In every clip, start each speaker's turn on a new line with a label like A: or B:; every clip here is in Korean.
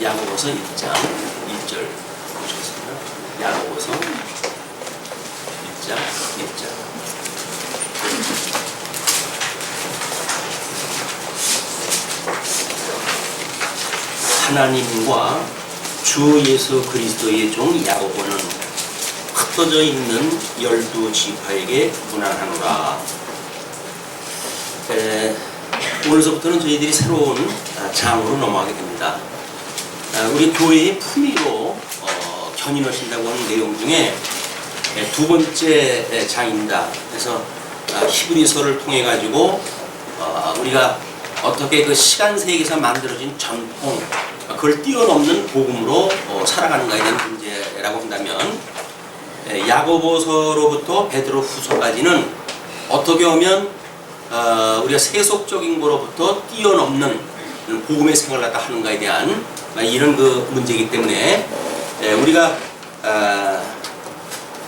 A: 야고보서 1장 1절 보시겠습니다. 야고보서 1장 1절. 하나님과 주 예수 그리스도의 종 야고보는 흩어져 있는 12지파에게 문안하노라. 오늘서부터는 저희들이 새로운 장으로 넘어가게 됩니다. 우리 교회의 품위로 견인하신다고 하는 내용 중에 두 번째 장입니다. 그래서 히브리서를 통해 가지고 우리가 어떻게 그 시간 세계에서 만들어진 전통, 그걸 뛰어넘는 복음으로 살아가는가에 대한 문제라고 한다면, 야고보서로부터 베드로 후서까지는 어떻게 보면 우리가 세속적인 거로부터 뛰어넘는 복음의 생활을 갖다 하는가에 대한 이런 그 문제이기 때문에, 우리가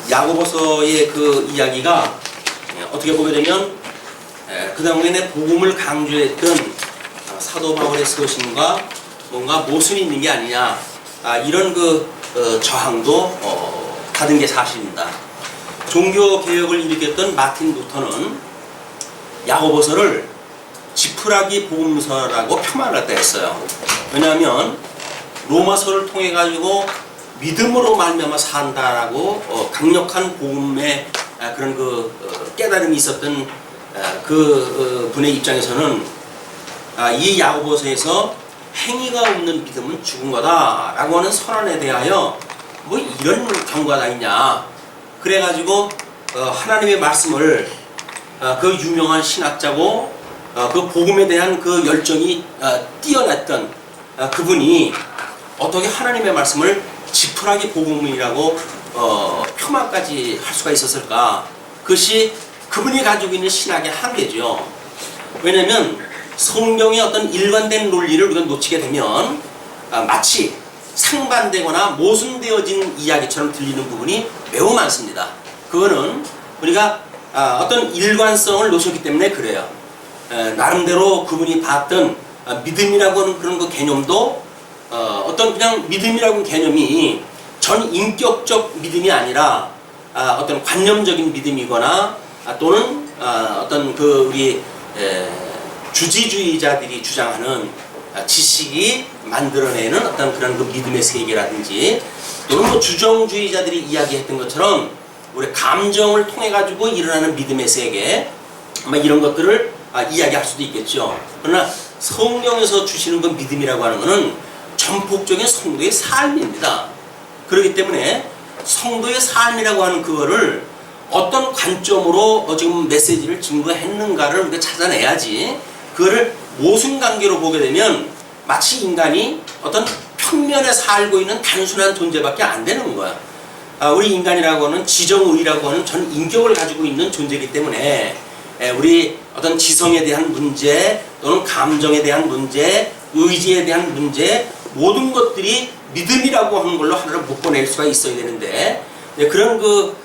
A: 야고보서의 그 이야기가 어떻게 보게 되면 그 다음에 복음을 강조했던 사도 바울의 서신과 뭔가 모순이 있는 게 아니냐, 이런 그 저항도 받은 게 사실입니다. 종교 개혁을 일으켰던 마틴 루터는 야고보서를 지푸라기 복음서라고 표만을 갖다 했어요. 왜냐하면 로마서를 통해 가지고 믿음으로 말미암아 산다라고 강력한 복음의 그런 그 깨달음이 있었던 그 분의 입장에서는 이 야고보서에서 행위가 없는 믿음은 죽은 거다라고 하는 선언에 대하여 뭐 이런 경고가 다 있냐, 그래가지고 하나님의 말씀을 그 유명한 신학자고 그 복음에 대한 그 열정이 뛰어났던 그분이 어떻게 하나님의 말씀을 지푸라기 복음이라고 표만까지 할 수가 있었을까? 그것이 그분이 가지고 있는 신학의 한계죠. 왜냐하면 성경의 어떤 일관된 논리를 우리가 놓치게 되면 마치 상반되거나 모순되어진 이야기처럼 들리는 부분이 매우 많습니다. 그거는 우리가 어떤 일관성을 놓쳤기 때문에 그래요. 나름대로 그분이 봤던 믿음이라고 하는 그런 그 개념도 어떤 그냥 믿음이라고 하는 개념이 전 인격적 믿음이 아니라 어떤 관념적인 믿음이거나 또는 어떤 그 우리 주지주의자들이 주장하는 지식이 만들어내는 어떤 그런 그 믿음의 세계라든지, 또는 뭐 주정주의자들이 이야기했던 것처럼 우리 감정을 통해 가지고 일어나는 믿음의 세계, 아마 이런 것들을 이야기할 수도 있겠죠. 그러나 성경에서 주시는 그 믿음이라고 하는 것은 전폭적인 성도의 삶입니다. 그렇기 때문에 성도의 삶이라고 하는 그거를 어떤 관점으로 지금 메시지를 증거했는가를 우리가 찾아내야지, 그거를 모순관계로 보게 되면 마치 인간이 어떤 평면에 살고 있는 단순한 존재밖에 안 되는 거야. 우리 인간이라고 하는 지정의라고 하는 전 인격을 가지고 있는 존재이기 때문에 우리 어떤 지성에 대한 문제, 또는 감정에 대한 문제, 의지에 대한 문제, 모든 것들이 믿음이라고 하는 걸로 하나를 묶어낼 수가 있어야 되는데, 그런 그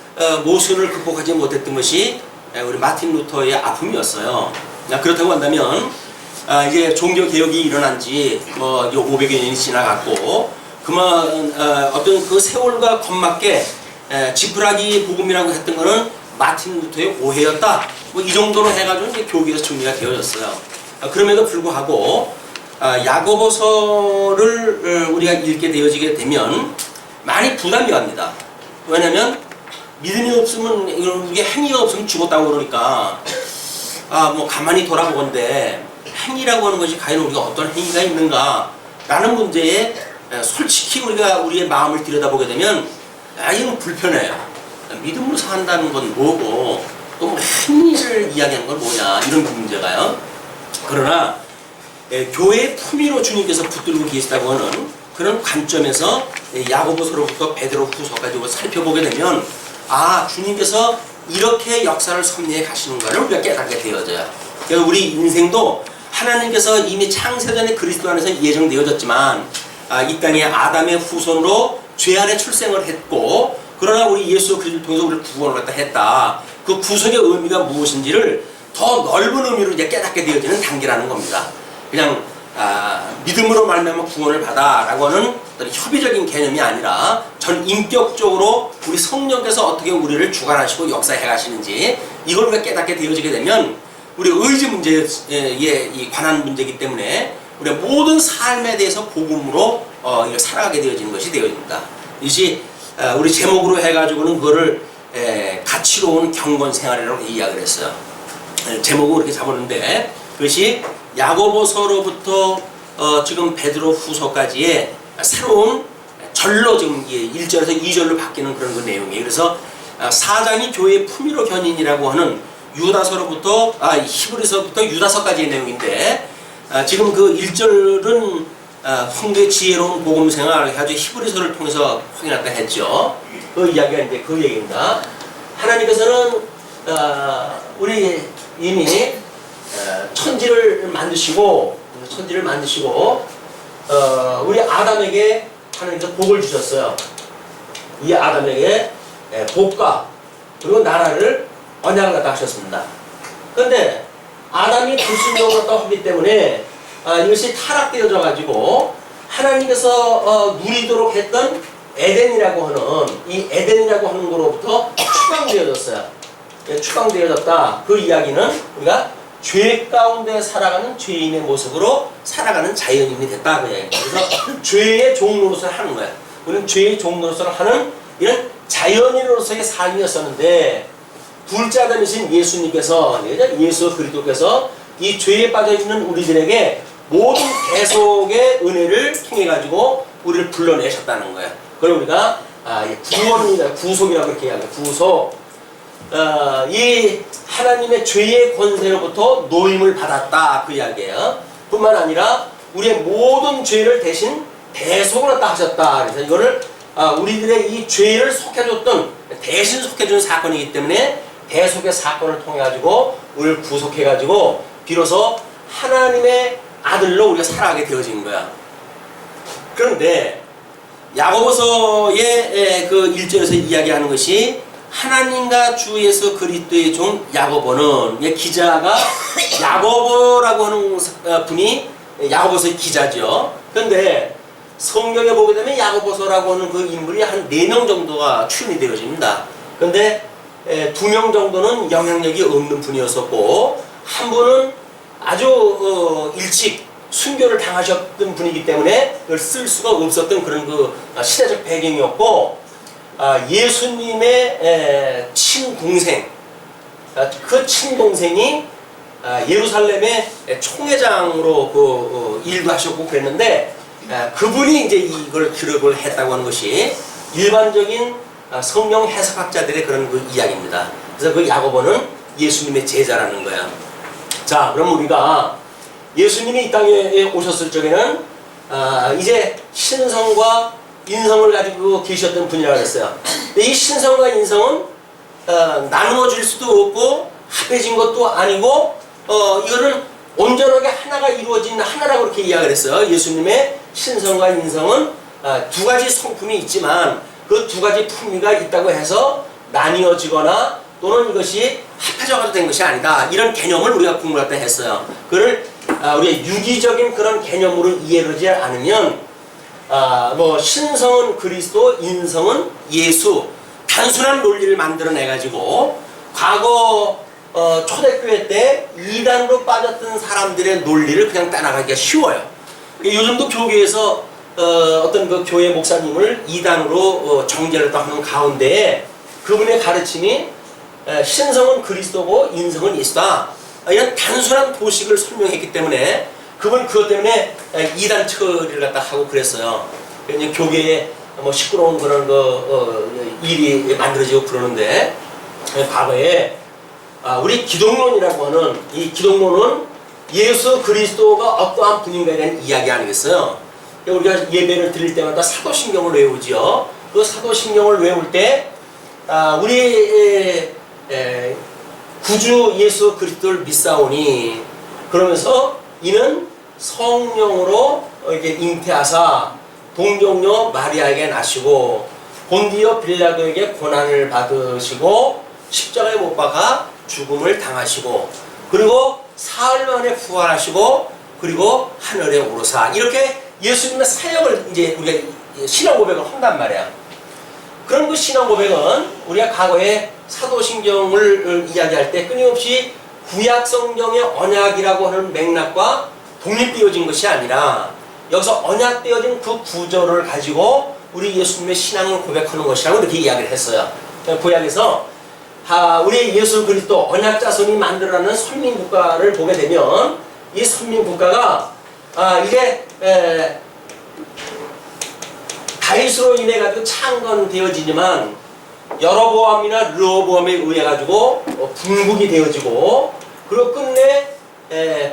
A: 모순을 극복하지 못했던 것이 우리 마틴 루터의 아픔이었어요. 그렇다고 한다면 이제 종교 개혁이 일어난 지 뭐 500여 년이 지나갔고, 그만 어떤 그 세월과 겁맞게 지푸라기 복음이라고 했던 거는 마틴 루터의 오해였다, 뭐 이 정도로 해가지고 이제 교계에서 정리가 되어졌어요. 그럼에도 불구하고 야고보서를 우리가 읽게 되어지게 되면 많이 부담이 갑니다. 왜냐면 믿음이 없으면, 이게 행위가 없으면 죽었다고 그러니까 뭐 가만히 돌아보건대 행위라고 하는 것이 과연 우리가 어떤 행위가 있는가 라는 문제에 솔직히 우리가 우리의 마음을 들여다보게 되면 이건 불편해요. 믿음으로 산다는 건 뭐고 또 뭐 행위를 이야기하는 건 뭐냐, 이런 문제가요. 그러나 교회의 품위로 주님께서 붙들고 계시다고 하는 그런 관점에서 야고보서로부터 베드로 후서까지 살펴보게 되면 주님께서 이렇게 역사를 섭리해 가시는가를 우리가 깨닫게 되어져요. 그래서 우리 인생도 하나님께서 이미 창세전에 그리스도 안에서 예정되어졌지만 이 땅에 아담의 후손으로 죄 안에 출생을 했고, 그러나 우리 예수 그리스도를 통해서 우리를 구원을 갖다 했다. 그 구속의 의미가 무엇인지를 더 넓은 의미로 이제 깨닫게 되어지는 단계라는 겁니다. 그냥 믿음으로 말미암아 구원을 받아라고 하는 어떤 협의적인 개념이 아니라 전 인격적으로 우리 성령께서 어떻게 우리를 주관하시고 역사해 가시는지 이걸 우리가 깨닫게 되어지게 되면 우리 의지 문제에 관한 문제이기 때문에 우리의 모든 삶에 대해서 복음으로 살아가게 되어지는 것이 되어집니다. 이것이 우리 제목으로 해가지고는 그거를 가치로운 경건 생활이라고 이야기를 했어요. 제목을 그렇게 잡았는데 그것이 야고보서로부터 지금 베드로 후서까지의 새로운 절로 지금 1절에서 2절로 바뀌는 그런 그 내용이에요. 그래서 사장이 교회의 품위로 견인이라고 하는 유다서로부터 히브리서부터 유다서까지의 내용인데 지금 그 1절은 황도의 지혜로운 복음생활 해가지고 히브리서를 통해서 확인했다 했죠. 그 이야기가 이제 그 얘기입니다. 하나님께서는 우리 이미 천지를 만드시고 우리 아담에게 하나님께서 복을 주셨어요. 이 아담에게 복과 그리고 나라를 언약을 갖다 하셨습니다. 그런데 아담이 불순종을 하기 때문에 이것이 타락되어져 가지고 하나님께서 누리도록 했던 에덴이라고 하는 이 에덴이라고 하는 거로부터 추방되어졌어요. 추방되어졌다. 그 이야기는 우리가 죄 가운데 살아가는 죄인의 모습으로 살아가는 자연인이 됐다. 그 이야기입니다. 그래서 죄의 종로로서 하는 거야. 우리는 죄의 종로로서 하는 이런 자연인으로서의 삶이었었는데 둘째 아담이신 예수님께서 예수 그리스도께서 이 죄에 빠져있는 우리들에게 모든 대속의 은혜를 통해 가지고 우리를 불러내셨다는 거예요. 그걸 우리가 구원이다, 구속이라고 이렇게 이야기해요. 구속. 이 하나님의 죄의 권세로부터 노임을 받았다 그 이야기예요. 뿐만 아니라 우리의 모든 죄를 대신 대속을 갖다 하셨다. 그래서 이거를 우리들의 이 죄를 속해줬던 대신 속해준 사건이기 때문에 대속의 사건을 통해 가지고 우리를 구속해 가지고 비로소 하나님의 아들로 우리가 살아가게 되어진 거야. 그런데 야고보서의 그 1절에서 이야기하는 것이 하나님과 주 예수 그리스도의 종 야고보는 기자가 야고보라고 하는 분이 야고보서의 기자죠. 그런데 성경에 보게 되면 야고보서라고 하는 그 인물이 한 4명 정도가 출연이 되어집니다. 그런데 2명 정도는 영향력이 없는 분이었었고 한 분은 아주 일찍 순교를 당하셨던 분이기 때문에 그걸 쓸 수가 없었던 그런 그 시대적 배경이었고 예수님의 친동생 그 친동생이 예루살렘의 총회장으로 그 일도 하셨고 그랬는데 그분이 이제 이걸 기록을 했다고 하는 것이 일반적인 성경 해석학자들의 그런 그 이야기입니다. 그래서 그 야고보는 예수님의 제자라는 거야. 자, 그럼 우리가 예수님이 이 땅에 오셨을 적에는 이제 신성과 인성을 가지고 계셨던 분이라고 했어요. 근데 이 신성과 인성은 나누어 줄 수도 없고 합해진 것도 아니고 이거는 온전하게 하나가 이루어진 하나라고 그렇게 이야기를 했어요. 예수님의 신성과 인성은 2가지 성품이 있지만 그 2가지 품위가 있다고 해서 나뉘어지거나 또는 이것이 합해져가지고 된 것이 아니다. 이런 개념을 우리가 공부할 때 했어요. 그걸 우리의 유기적인 그런 개념으로 이해를 하지 않으면 신성은 그리스도, 인성은 예수 단순한 논리를 만들어내가지고 과거 초대교회 때 이단으로 빠졌던 사람들의 논리를 그냥 따라가기가 쉬워요. 요즘도 교계에서 어떤 그 교회 목사님을 이단으로 정죄를 하는 가운데 그분의 가르침이 신성은 그리스도고 인성은 예수다. 이런 단순한 도식을 설명했기 때문에 그분 그것 때문에 이단 처리를 갖다 하고 그랬어요. 이제 교계에 시끄러운 그런 일이 만들어지고 그러는데 과거에 우리 기독론이라고 하는 이 기독론은 예수 그리스도가 어떠한 분인가에 대한 이야기 아니겠어요? 우리가 예배를 드릴 때마다 사도신경을 외우지요. 그 사도신경을 외울 때 우리 구주 예수 그리스도를 믿사오니 그러면서 이는 성령으로 이렇게 잉태하사 동정녀 마리아에게 나시고 본디오 빌라도에게 고난을 받으시고 십자가에 못 박아 죽음을 당하시고 그리고 사흘 만에 부활하시고 그리고 하늘에 오르사. 이렇게 예수님의 사역을 이제 우리가 신앙 고백을 한단 말이야. 그런 그 신앙 고백은 우리가 과거에 사도신경을 이야기할 때 끊임없이 구약 성경의 언약이라고 하는 맥락과 독립되어진 것이 아니라 여기서 언약되어진 그 구절을 가지고 우리 예수님의 신앙을 고백하는 것이라고 이렇게 이야기를 했어요. 구약에서 우리 예수 그리스도 언약 자손이 만들어낸 선민국가를 보게 되면 이 선민국가가 이게 다윗으로 인해 가지고 창건되어지지만 여로보암이나 르호보암에 의해 가지고 분국이 되어지고, 그리고 끝내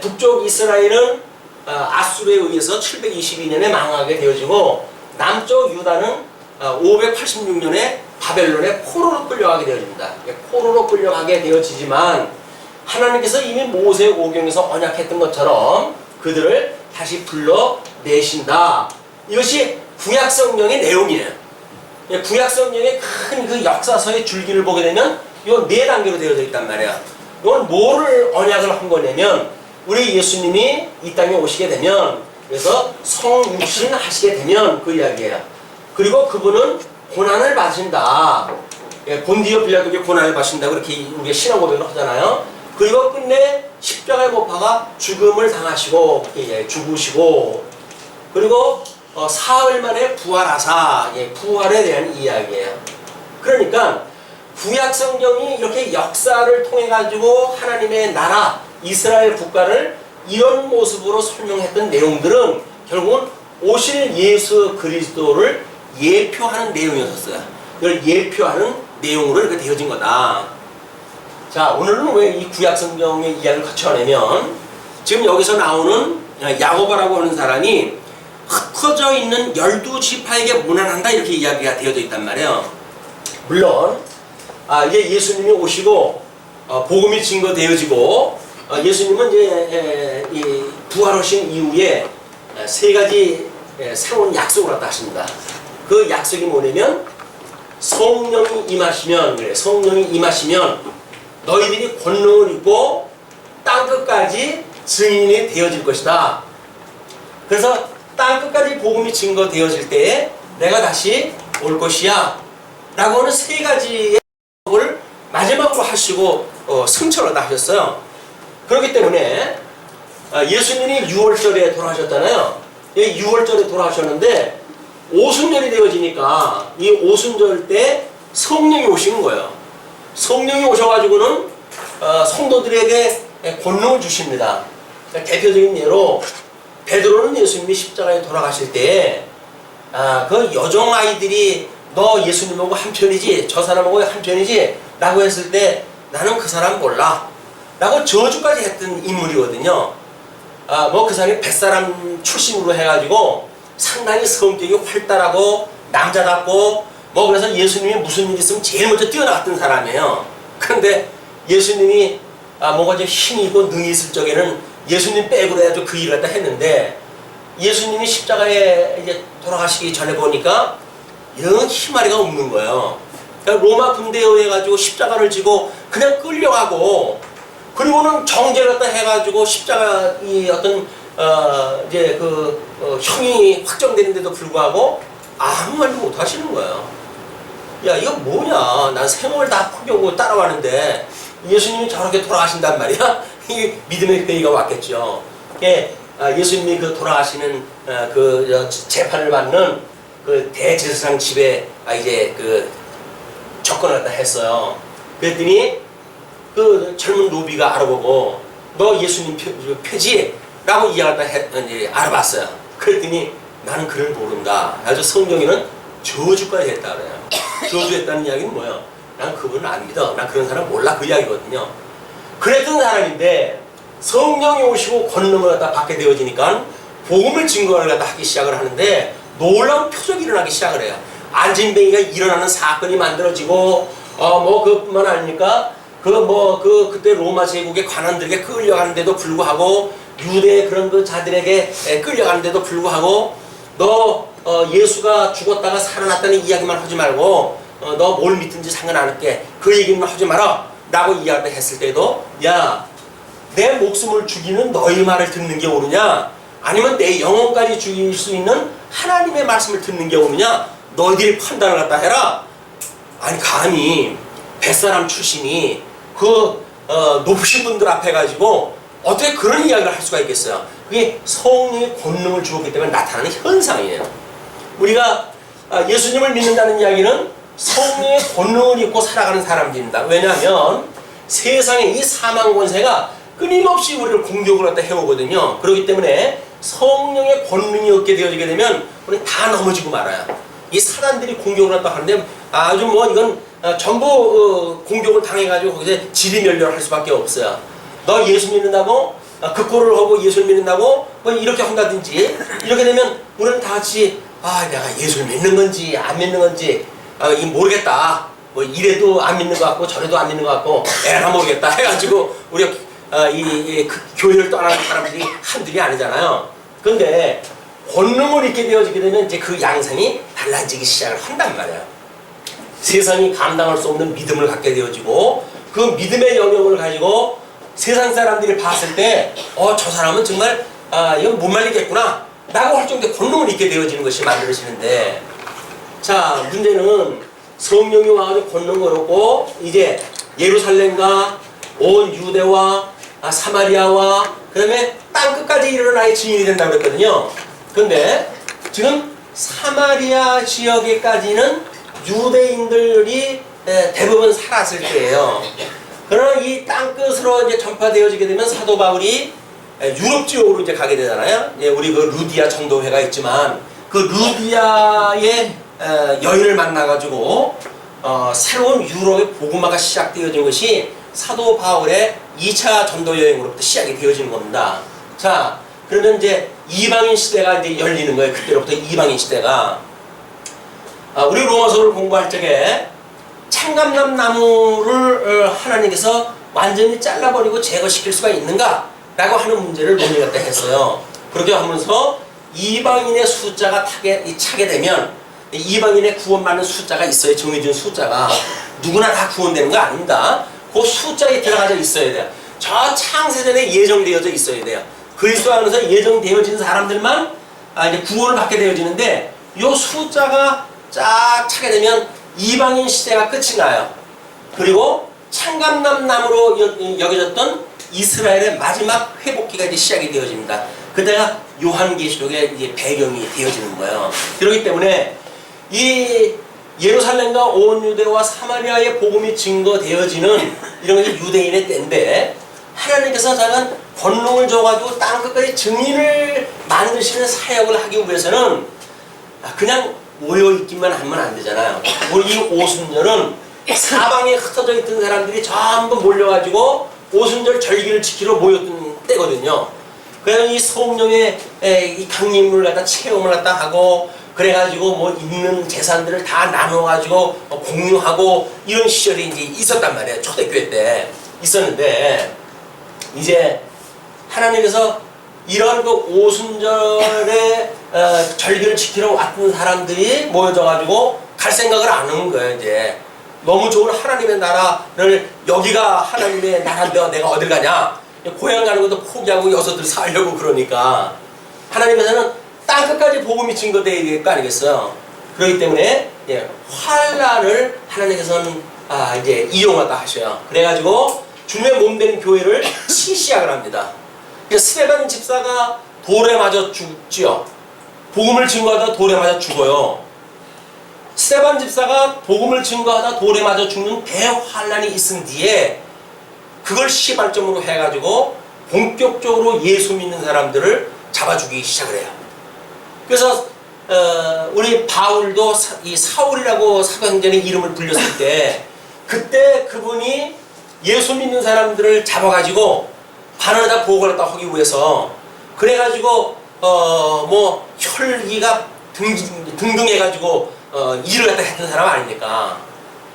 A: 북쪽 이스라엘은 아수르에 의해서 722년에 망하게 되어지고, 남쪽 유다는 586년에 바벨론에 포로로 끌려가게 되어집니다. 포로로 끌려가게 되어지지만 하나님께서 이미 모세 오경에서 언약했던 것처럼 그들을 다시 불러내신다. 이것이 구약 성경의 내용이에요. 구약 성경의 큰 그 역사서의 줄기를 보게 되면 이건 4단계로 되어져 있단 말이야. 이건 뭐를 언약을 한 거냐면, 우리 예수님이 이 땅에 오시게 되면, 그래서 성육신 하시게 되면 그 이야기예요. 그리고 그분은 고난을 받으신다. 본디오 빌라도에게 고난을 받으신다. 그렇게 우리가 신앙 고백을 하잖아요. 그리고 끝내 십자가에 못 박아 죽음을 당하시고 죽으시고, 그리고 사흘 만에 부활하사, 부활에 대한 이야기예요. 그러니까 구약 성경이 이렇게 역사를 통해 가지고 하나님의 나라 이스라엘 국가를 이런 모습으로 설명했던 내용들은 결국은 오실 예수 그리스도를 예표하는 내용이었어요. 이걸 예표하는 내용으로 이렇게 되어진 거다. 자, 오늘은 왜 이 구약 성경의 이야기를 거쳐내면, 지금 여기서 나오는 야고보라고 하는 사람이 흩어져 있는 12지파에게 문안한다, 이렇게 이야기가 되어져 있단 말이에요. 물론 이제 예수님이 오시고 복음이 증거되어지고, 예수님은 이제 부활하신 이후에 3가지 새로운 약속을 갖다 하십니다. 그 약속이 뭐냐면, 성령이 임하시면, 그래, 성령이 임하시면 너희들이 권능을 입고 땅끝까지 증인이 되어질 것이다. 그래서 땅끝까지 복음이 증거되어질 때에 내가 다시 올 것이야 라고 하는 3가지의 약속을 마지막으로 하시고 승천을 다 하셨어요. 그렇기 때문에 예수님이 6월절에 돌아가셨잖아요. 6월절에 돌아가셨는데 오순절이 되어지니까 이 오순절 때 성령이 오신 거예요. 성령이 오셔가지고는 성도들에게 권능을 주십니다. 대표적인 예로 베드로는 예수님이 십자가에 돌아가실 때 그 여종 아이들이 너 예수님 보고 한편이지, 저 사람 보고 한편이지 라고 했을 때 나는 그 사람 몰라 라고 저주까지 했던 인물이거든요. 뭐 그 사람이 뱃사람 출신으로 해가지고 상당히 성격이 활달하고 남자답고, 뭐 그래서 예수님이 무슨 일 있으면 제일 먼저 뛰어나갔던 사람이에요. 그런데 예수님이 뭔가 좀 힘이 있고 능이 있을 적에는 예수님 빼고 해가지고 그 일을 갖다 했는데, 예수님이 십자가에 이제 돌아가시기 전에 보니까 영 희마리가 없는 거예요. 그러니까 로마 군대에 의해가지고 십자가를 지고 그냥 끌려가고, 그리고는 정죄를 갖다 해가지고 십자가 이 어떤 이제 형이 확정되는데도 불구하고 아무 말도 못 하시는 거예요. 야, 이거 뭐냐? 난 생업을 다 포기하고 따라왔는데 예수님이 저렇게 돌아가신단 말이야? 이 믿음의 회의가 왔겠죠. 예수님이 그 돌아가시는 재판을 받는 그 대제사장 집에 이제 접근을 갖다 했어요. 그랬더니 그 젊은 노비가 알아보고 너 예수님 표지? 라고 이야기를 이제 알아봤어요. 그랬더니 나는 그를 모른다. 아주 성경에는 저주까지 했다 그래요. 저주했다는 이야기는 뭐야? 난 그분을 안 믿어. 난 그런 사람 몰라. 그 이야기거든요. 그랬던 사람인데 성령이 오시고 권능을 갖다 받게 되어지니까 복음을 증거를 갖다 하기 시작을 하는데 놀라운 표적이 일어나기 시작을 해요. 안진뱅이가 일어나는 사건이 만들어지고 뭐 그뿐만 아니니까 그때 로마 제국의 관원들에게 끌려가는데도 불구하고, 유대의 그런 그 자들에게 끌려가는데도 불구하고 너 예수가 죽었다가 살아났다는 이야기만 하지 말고 너 뭘 믿든지 상관 안 할게, 그 얘기만 하지 마라 라고 이야기를 했을 때도, 야, 내 목숨을 죽이는 너희 말을 듣는 게 옳으냐? 아니면 내 영혼까지 죽일 수 있는 하나님의 말씀을 듣는 게 옳으냐? 너희들이 판단을 갖다 해라. 아니 감히 뱃사람 출신이 그 높으신 분들 앞에 가지고 어떻게 그런 이야기를 할 수가 있겠어요? 그게 성령의 권능을 주었기 때문에 나타나는 현상이에요. 우리가 예수님을 믿는다는 이야기는 성령의 권능을 입고 살아가는 사람들입니다. 왜냐하면 세상의 이 사망 권세가 끊임없이 우리를 공격을 갖다 해오거든요. 그렇기 때문에 성령의 권능이 없게 되어지게 되면 우리는 다 넘어지고 말아요. 이 사단들이 공격을 갖다 하는데 아주 뭐 이건 전부 공격을 당해가지고 거기서 지리멸렬할 수밖에 없어요. 너 예수 믿는다고? 그 꼴을 하고 예수를 믿는다고? 뭐 이렇게 한다든지 이렇게 되면 우리는 다 같이 내가 예수를 믿는 건지 안 믿는 건지 이 모르겠다. 뭐 이래도 안 믿는 것 같고 저래도 안 믿는 것 같고 에라 모르겠다 해가지고 우리가 그 교회를 떠나는 사람들이 한둘이 아니잖아요. 그런데 권능을 입게 되어지게 되면 이제 그 양상이 달라지기 시작을 한단 말이에요. 세상이 감당할 수 없는 믿음을 갖게 되어지고 그 믿음의 영역을 가지고 세상 사람들이 봤을 때 저 사람은 정말 이건 못 말리겠구나 라고 할 정도의 권능을 입게 되어지는 것이 만들어지는데, 자 문제는 성령이 와가지고 권능을 얻고 이제 예루살렘과 온 유대와 사마리아와 그 다음에 땅끝까지 이르러 나의 증인이 된다고 그랬거든요. 그런데 지금 사마리아 지역에까지는 유대인들이 대부분 살았을 때예요. 그러나 이 땅끝으로 이제 전파되어지게 되면 사도 바울이 유럽 지역으로 이제 가게 되잖아요. 우리 그 루디아 전도회가 있지만 그 루디아의 여인을 만나가지고 새로운 유럽의 복음화가 시작되어진 것이 사도 바울의 2차 전도 여행으로부터 시작이 되어지는 겁니다. 자, 그러면 이제 이방인 시대가 이제 열리는 거예요. 그때로부터 이방인 시대가. 우리 로마서를 공부할 적에 창감람 나무를 하나님께서 완전히 잘라버리고 제거시킬 수가 있는가? 라고 하는 문제를 논의를 했어요. 그렇게 하면서 이방인의 숫자가 차게 되면 이방인의 구원받는 숫자가 있어요. 정해진 숫자가. 누구나 다 구원되는 거 아닙니다. 그 숫자에 들어가져 있어야 돼요. 저 창세전에 예정되어져 있어야 돼요. 그리스도 안에서 예정되어진 사람들만 이제 구원을 받게 되어지는데 이 숫자가 쫙 차게 되면 이방인 시대가 끝이 나요. 그리고 창감람 나무로 여겨졌던 이스라엘의 마지막 회복기가 이제 시작이 되어집니다. 그때가 요한계시록의 이제 배경이 되어지는 거예요. 그렇기 때문에 이 예루살렘과 온 유대와 사마리아의 복음이 증거되어지는 이런 것이 유대인의 때인데 하나님께서 저는 권능을 줘가지고 땅끝까지 증인을 만드시는 사역을 하기 위해서는 그냥 모여있기만 하면 안 되잖아요. 우리 이 오순절은 사방에 흩어져 있던 사람들이 전부 몰려가지고 오순절 절기를 지키러 모였던 때거든요. 그래서 이 성령의 이 강림을 갖다 체험을 갖다 하고 그래가지고 뭐 있는 재산들을 다 나눠가지고 공유하고 이런 시절이 이제 있었단 말이에요. 초대교회 때 있었는데 이제 하나님께서 이런 그 오순절에 절기를 지키러 왔던 사람들이 모여져가지고 갈 생각을 안 하는 거예요. 이제 너무 좋은 하나님의 나라를 여기가 하나님의 나라인데 내가 어딜 가냐? 고향 가는 것도 포기하고 여서들 살려고 그러니까 하나님께서는 땅끝까지 복음이 증거되어야 될 거 아니겠어요? 그렇기 때문에 환란을 하나님께서는 이제 이용하다 하셔요. 그래가지고 주님의 몸된 교회를 시작을 합니다. 스데반 집사가 돌에 맞아 죽지요. 복음을 증거하다 돌에 맞아 죽어요. 스데반 집사가 복음을 증거하다 돌에 맞아 죽는 대환란이 있은 뒤에 그걸 시발점으로 해가지고 본격적으로 예수 믿는 사람들을 잡아 죽이기 시작을 해요. 그래서 우리 바울도 이 사울이라고 사도행전의 이름을 불렸을 때 그때 그분이 예수 믿는 사람들을 잡아가지고 바나나다 보고를 딱 하기 위해서 그래가지고 뭐 혈기가 등등 해가지고 일을 갖다 했던 사람 아닙니까?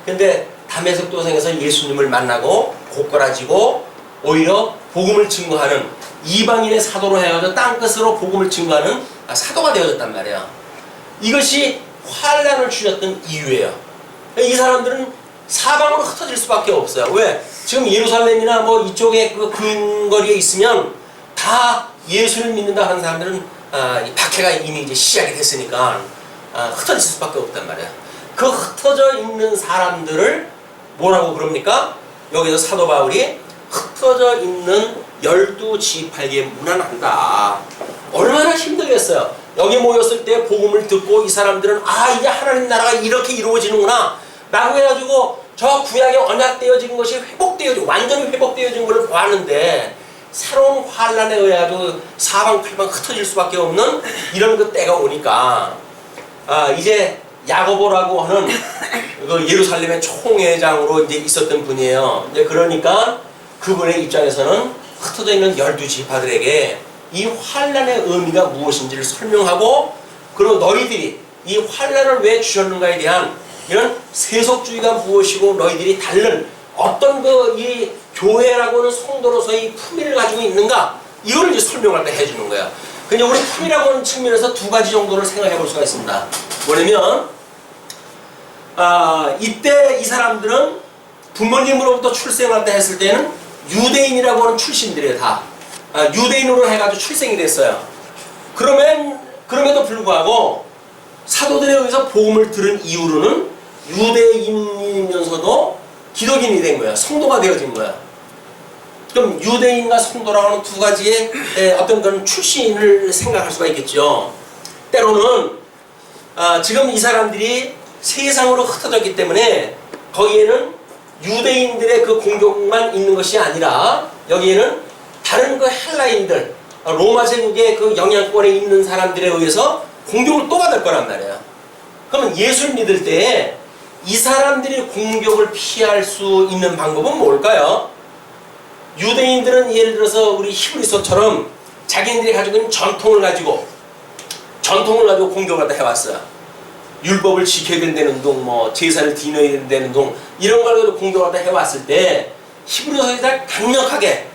A: 근데 담에색 도성에서 예수님을 만나고 고꾸라지고 오히려 복음을 증거하는 이방인의 사도로 해가지고 땅끝으로 복음을 증거하는 사도가 되어졌단 말이에요. 이것이 환란을 주셨던 이유예요. 이 사람들은 사방으로 흩어질 수밖에 없어요. 왜? 지금 예루살렘이나 뭐 이쪽에 그 근거리에 있으면 다 예수를 믿는다 하는 사람들은 이 박해가 이미 이제 시작이 됐으니까 흩어질 수밖에 없단 말이에요. 그 흩어져 있는 사람들을 뭐라고 그럽니까? 여기서 사도 바울이 흩어져 있는 12지파에게 문안한다. 얼마나 힘들겠어요. 여기 모였을 때 복음을 듣고 이 사람들은 이제 하나님 나라가 이렇게 이루어지는구나 라고 해가지고 저 구약에 언약되어진 것이 완전히 회복되어진 것을 보았는데 새로운 환란에 의해서 사방팔방 흩어질 수밖에 없는 이런 그 때가 오니까 이제 야고보라고 하는 그 예루살렘의 총회장으로 이제 있었던 분이에요. 이제 그러니까 그분의 입장에서는 흩어져 있는 12지파들에게 이 환란의 의미가 무엇인지를 설명하고, 그리고 너희들이 이 환란을 왜 주셨는가에 대한 이런 세속주의가 무엇이고 너희들이 다른 어떤 이 교회라고 하는 성도로서의 품위를 가지고 있는가, 이걸 이제 설명할 때 해주는 거예요. 근데 우리 품위라고 하는 측면에서 두 가지 정도를 생각해 볼 수가 있습니다. 뭐냐면 이때 이 사람들은 부모님으로부터 출생할 때 했을 때는 유대인이라고 하는 출신들이에요. 다 유대인으로 해가지고 출생이 됐어요. 그럼에도 불구하고 사도들에 의해서 복음을 들은 이후로는 유대인이면서도 기독인이 된 거야. 성도가 되어진 거야. 그럼 유대인과 성도라고 하는 두 가지의 어떤 그런 출신을 생각할 수가 있겠죠. 때로는 지금 이 사람들이 세상으로 흩어졌기 때문에 거기에는 유대인들의 그 공격만 있는 것이 아니라 여기에는 다른 그 헬라인들, 로마 제국의 그 영향권에 있는 사람들에 의해서 공격을 또 받을 거란 말이에요. 그러면 예수를 믿을 때 이 사람들이 공격을 피할 수 있는 방법은 뭘까요? 유대인들은 예를 들어서 우리 히브리서처럼 자기네들이 가지고 있는 전통을 가지고 공격을 해왔어요. 율법을 지켜야 된다는 동, 제사를 지내야 된다는 동, 이런 걸 가지고 공격을 해왔을 때 히브리서에서 강력하게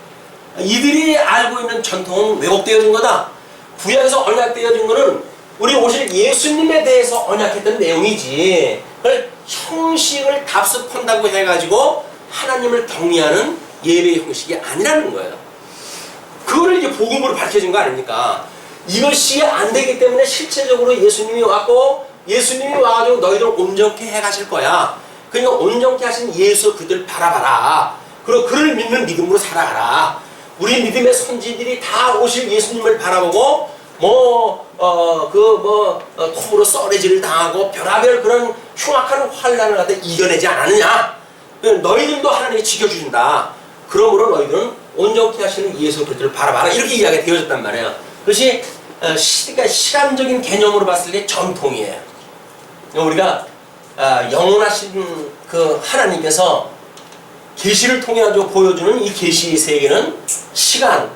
A: 이들이 알고 있는 전통은 왜곡되어진 거다. 구약에서 언약되어진 거는 우리 오실 예수님에 대해서 언약했던 내용이지, 그걸 형식을 답습한다고 해가지고 하나님을 경외하는 예배 형식이 아니라는 거예요. 그거를 이제 복음으로 밝혀진 거 아닙니까? 이것이 안 되기 때문에 실제적으로 예수님이 왔고, 예수님이 와가지고 너희들 온전케 해가실 거야. 그러니까 온전케 하신 예수 그들 바라봐라. 그리고 그를 믿는 믿음으로 살아가라. 우리 믿음의 선지들이 다 오실 예수님을 바라보고 톱으로 썰어지를 당하고 별하별 그런 흉악한 환란을 갖다 이겨내지 않았느냐. 너희들도 하나님이 지켜주신다. 그러므로 너희들은 온전케 하시는 예수 그리스도를 바라봐라. 이렇게 이야기가 되어졌단 말이에요. 그것이 그러니까 시간적인 개념으로 봤을 때 전통이에요. 우리가 영원하신 그 하나님께서 계시를 통해 가지고 보여주는 이 계시 세계는 시간,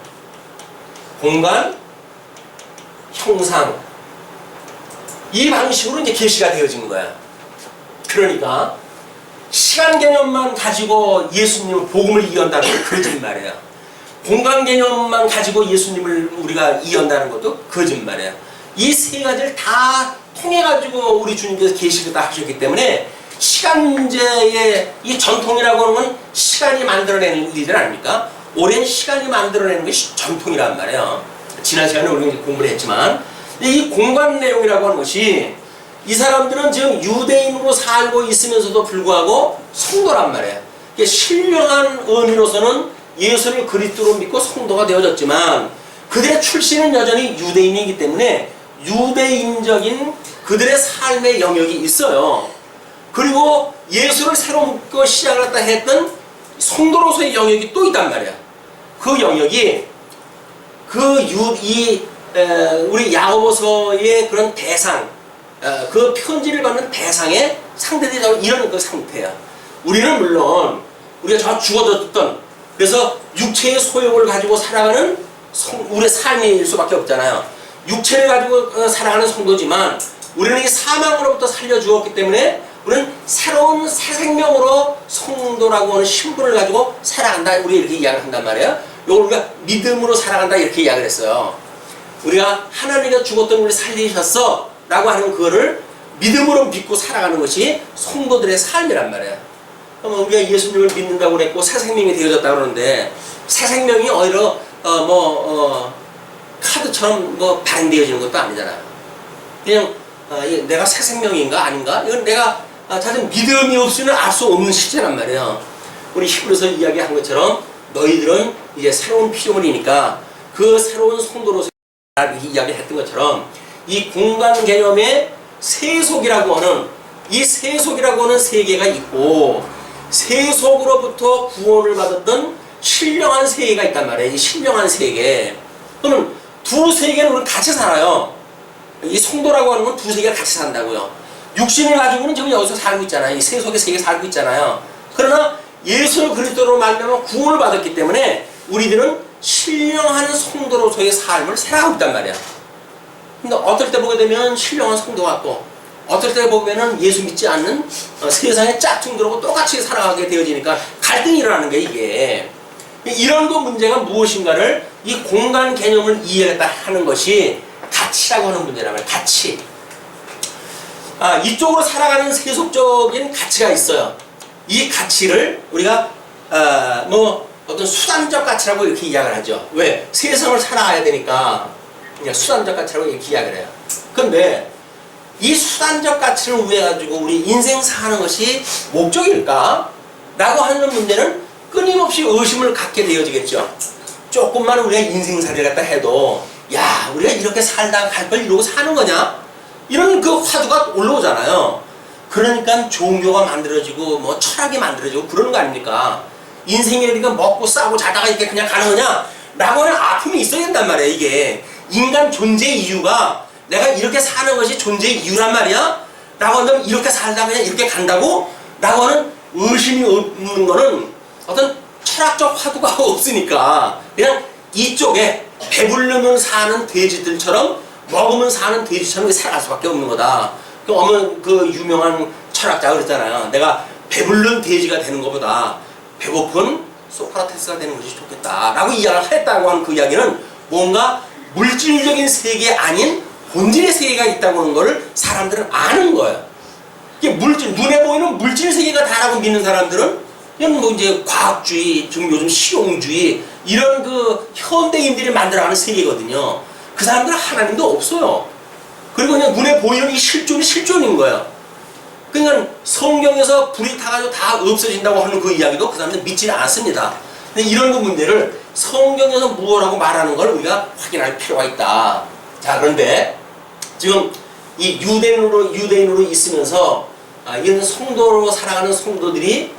A: 공간, 형상, 이 방식으로 이제 계시가 되어진 거야. 그러니까 시간 개념만 가지고 예수님을 복음을 이해한다는 건 거짓말이에요. 공간 개념만 가지고 예수님을 우리가 이해한다는 것도 거짓말이에요. 이 세 가지를 다 통해 가지고 우리 주님께서 계시를 다 하셨기 때문에 시간 문제의 이 전통이라고 하는 건 시간이 만들어내는 일들 아닙니까? 오랜 시간이 만들어내는 것이 전통이란 말이에요. 지난 시간에 우리가 이제 공부를 했지만, 이 공간 내용이라고 하는 것이 이 사람들은 지금 유대인으로 살고 있으면서도 불구하고 성도란 말이에요. 신령한 의미로서는 예수를 그리스도로 믿고 성도가 되어졌지만 그들의 출신은 여전히 유대인이기 때문에 유대인적인 그들의 삶의 영역이 있어요. 그리고 예수를 새로 믿고 시작을 했다 했던 성도로서의 영역이 또 있단 말이야. 그 영역이 우리 야고보서의 그런 대상, 그 편지를 받는 대상의 상대들이 이런 그 상태야. 우리는 물론 우리가 저 죽어졌던, 그래서 육체의 소욕을 가지고 살아가는 우리의 삶일 수밖에 없잖아요. 육체를 가지고 살아가는 성도지만 우리는 이 사망으로부터 살려주었기 때문에 우리는 새로운 새 생명으로 성도라고 하는 신분을 가지고 살아간다. 우리 이렇게 이야기를 한단 말이에요. 이걸 우리가 믿음으로 살아간다 이렇게 이야기를 했어요. 우리가 하나님께서 죽었던 우리 살리셨어 라고 하는 그거를 믿음으로 믿고 살아가는 것이 성도들의 삶이란 말이에요. 그럼 우리가 예수님을 믿는다고 그랬고 새 생명이 되어졌다고 그러는데 새 생명이 오히려 카드처럼 뭐 발행되어지는 것도 아니잖아요. 그냥 내가 새 생명인가 아닌가? 이건 내가 사실 믿음이 없으면 알 수 없는 실체란 말이에요. 우리 히브리서 이야기한 것처럼 너희들은 이제 새로운 피조물이니까 그 새로운 성도로서 이야기했던 것처럼 이 공간 개념의 세속이라고 하는 이 세속이라고 하는 세계가 있고 세속으로부터 구원을 받았던 신령한 세계가 있단 말이에요. 이 신령한 세계. 그러면 두 세계는 우리는 같이 살아요. 이 성도라고 하는 건 두 세계가 같이 산다고요. 육신을 가지고는 지금 여기서 살고 있잖아요. 이 세속의 세계에 살고 있잖아요. 그러나 예수 그리스도로 말미암아 구원을 받았기 때문에 우리들은 신령한 성도로서의 삶을 살아가고 있단 말이야. 근데 어떨 때 보게 되면 신령한 성도 같고 어떨 때 보면은 예수 믿지 않는 세상의 짝퉁들하고 똑같이 살아가게 되어지니까 갈등이 일어나는 거야 이게. 이런 거 문제가 무엇인가를 이 공간 개념을 이해했다 하는 것이 가치라고 하는 문제란 말이야. 가치. 이쪽으로 살아가는 세속적인 가치가 있어요. 이 가치를 우리가 어떤 수단적 가치라고 이렇게 이야기를 하죠. 왜? 세상을 살아가야 되니까 그냥 수단적 가치라고 이렇게 이야기를 해요. 근데 이 수단적 가치를 위해가지고 우리 인생 사는 것이 목적일까? 라고 하는 문제는 끊임없이 의심을 갖게 되어지겠죠. 조금만 우리가 인생살이를 갖다 해도 야 우리가 이렇게 살다가 갈 걸 이러고 사는 거냐? 이런 그 화두가 올라오잖아요. 그러니까 종교가 만들어지고 뭐 철학이 만들어지고 그러는 거 아닙니까? 인생이 우리가 먹고 싸고 자다가 이렇게 그냥 가는 거냐? 라고 하는 아픔이 있어야 된단 말이에요. 이게 인간 존재 이유가 내가 이렇게 사는 것이 존재의 이유란 말이야? 라고 하면 이렇게 살다 그냥 이렇게 간다고? 라고 하는 의심이 없는 거는 어떤 철학적 화두가 없으니까 그냥 이쪽에 배부르면 사는 돼지들처럼 먹으면 사는 돼지처럼 살아갈 수밖에 없는 거다. 그 유명한 철학자가 그랬잖아요. 내가 배부른 돼지가 되는 것보다 배고픈 소크라테스가 되는 것이 좋겠다 라고 이야기를 했다고 하는 그 이야기는 뭔가 물질적인 세계 아닌 본질의 세계가 있다고 하는 것을 사람들은 아는 거예요. 이게 눈에 보이는 물질 세계가 다라고 믿는 사람들은 그냥 뭐 이제 과학주의, 지금 요즘 실용주의 이런 그 현대인들이 만들어가는 세계거든요. 그 사람들은 하나님도 없어요. 그리고 그냥 눈에 보이는 이 실존이 실존인 거예요. 그러니까 성경에서 불이 타가지고 다 없어진다고 하는 그 이야기도 그 사람들은 믿지는 않습니다. 근데 이런 그 문제를 성경에서 무엇라고 말하는 걸 우리가 확인할 필요가 있다. 자, 그런데 지금 이 유대인으로 있으면서 이런 성도로 살아가는 성도들이